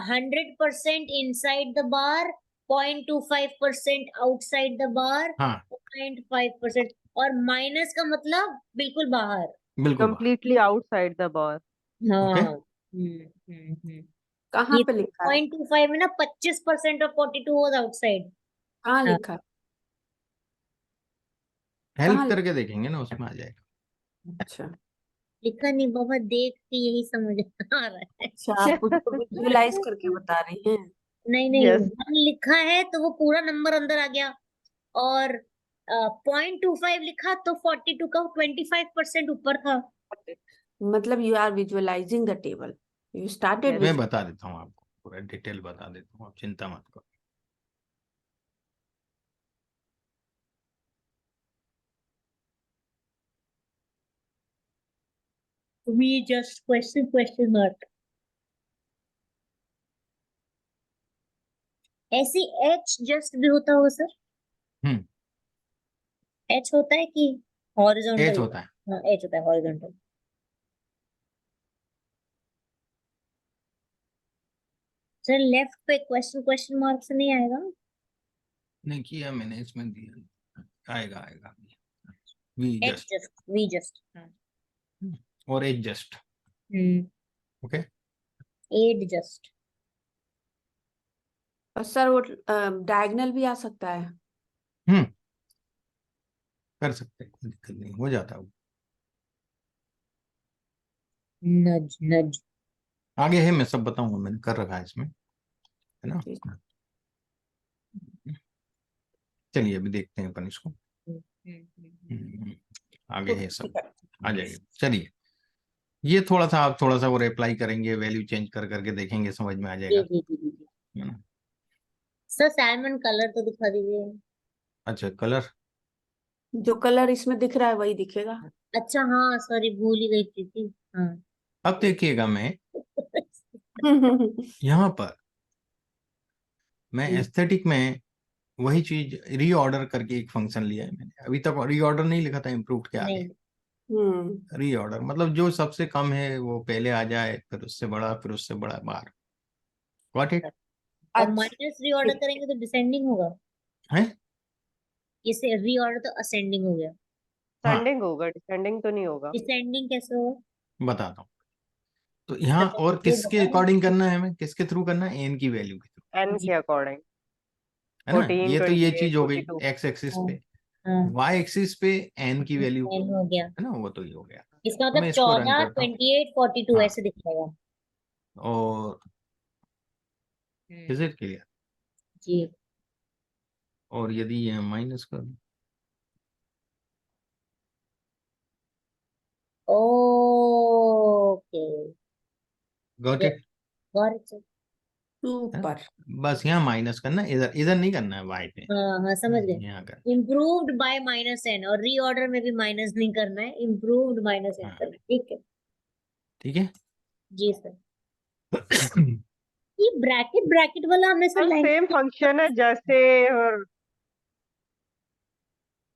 100% inside the bar, 0.25% outside the bar, हाँ 0.5%, और माइनस का मतलब बिल्कुल बाहर। बिल्कुल बाहर। Completely outside the ball. Okay, हाँ कहाँ ये पे लिखा है? 0.25 में ना 25% ऑफ 42 वाज आउटसाइड। कहाँ हाँ। लिखा है? हेल्प कहाँ करके देखेंगे ना, उसमें आ जाएगा। अच्छा लिखा नहीं बाबा, देख के यही समझ आ रहा है। अच्छा, आप उसको विजुअलाइज करके बता रही हैं। नहीं नहीं, यस, 1 लिखा है तो वो पूरा नंबर अंदर आ गया, और 0.25 लिखा तो 42 का 25% ऊपर था। मतलब you are visualizing the table, you started Yes. मैं विज। बता देता हूँ आपको, पूरा डिटेल बता देता हूँ, आप चिंता मत करो। We just question mark। ऐसी एच जस्ट भी होता होगा सर? हम्म, एच होता है कि हॉरिजॉन्टल एच होता होता है। है? हाँ एच होता है, हॉरिजॉन्टल। सर लेफ्ट पे क्वेश्चन मार्क से नहीं आएगा? नहीं किया मैंने, इसमें दिया, आएगा आएगा। V H just just, V just. और H just. Hmm, okay, add just. और सर वो डायगोनल भी आ सकता है। हम्म, कर सकते हैं, कोई दिक्कत नहीं, हो जाता है वो। नज नज। आगे है, मैं सब बताऊंगा, मैंने कर रखा है इसमें, है ना। चलिए अभी देखते हैं अपन इसको। आगे है सब, आ जाएगा। चलिए ये थोड़ा सा आप थोड़ा सा और अप्लाई करेंगे, वैल्यू चेंज कर करके देखेंगे, समझ में आ जी जाएगा, जी जी जी जी। है ना। सर सैलमन कलर तो दिखा दीजिए। अच्छा कलर, जो कलर इसमें दिख रहा है वही दिखेगा। अच्छा हाँ सॉरी, भूल ही गई थी। हाँ। अब देखिएगा मैं यहाँ पर, मैं एस्थेटिक में वही चीज रीऑर्डर करके एक फंक्शन लिया है मैंने। अभी तक रीऑर्डर नहीं लिखा था, इम्प्रूव्ड के आगे नहीं। रीऑर्डर, मतलब जो सबसे कम है वो पहले आ जाए, फिर उससे बड़ा, फिर उससे बड़ा बार। गॉट इट और अच्छा, माइनस रीऑर्डर करेंगे तो डिसेंडिंग होगा। है। इसे रीऑर्डर तो असेंडिंग हो गया, हाँ सेंडिंग होगा, डिसेंडिंग तो नहीं होगा। डिसेंडिंग कैसे होगा? बताता हूँ। तो यहाँ और वो किसके बता अकॉर्डिंग करना है, हमें किसके थ्रू करना है, एन की वैल्यू के थ्रू, एन जी। के अकॉर्डिंग, है ना। 14, ये तो ये 28, चीज हो गई 42। एक्स एक्सिस हाँ पे, हाँ, वाई एक्सिस पे एन की वैल्यू, एन हो गया। है ना, वो तो ये हो गया। इसका तो मतलब मैं इसको रन 14, करता हूँ। 28, 42 हाँ, ऐसे दिखाएगा। और इज इट क्लियर। जी। और यदि ये माइनस कर दूं, okay, got it, got it. है ना? सुपर। बस यहाँ माइनस करना है, इधर इधर नहीं करना है वाई पे, हाँ हाँ समझ गए। यहाँ कर। इम्प्रूव्ड बाय माइनस एन, और रीऑर्डर में भी माइनस नहीं करना है, इम्प्रूव्ड माइनस एन हाँ करना है, ठीक है। ठीक है। जी सर। ये ब्रैकेट ब्रैकेट वाला हमने sir sir line same function है, जैसे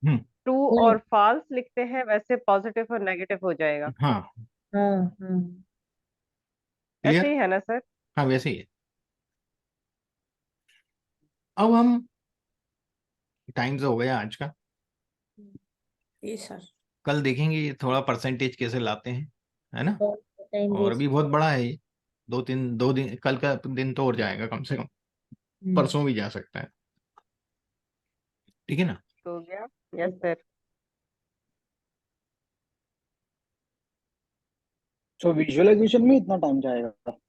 हम्म, ट्रू बोले। और फॉल्स लिखते हैं वैसे पॉजिटिव और नेगेटिव हो जाएगा। हाँ हाँ हाँ। क्लियर, ऐसे ही है ना सर? हाँ वैसे ही है। अब हम, टाइम तो हो गया आज का, ये सर कल देखेंगे ये थोड़ा परसेंटेज कैसे लाते हैं, है ना। टाइम और वेस्ट। अभी बहुत बड़ा है ये, 2 दिन कल का दिन तो और जाएगा कम से कम, परसों भी जा सकता है, ठीक है ना। हो गया। Yes sir. सो विजुअलाइजेशन में इतना टाइम जाएगा?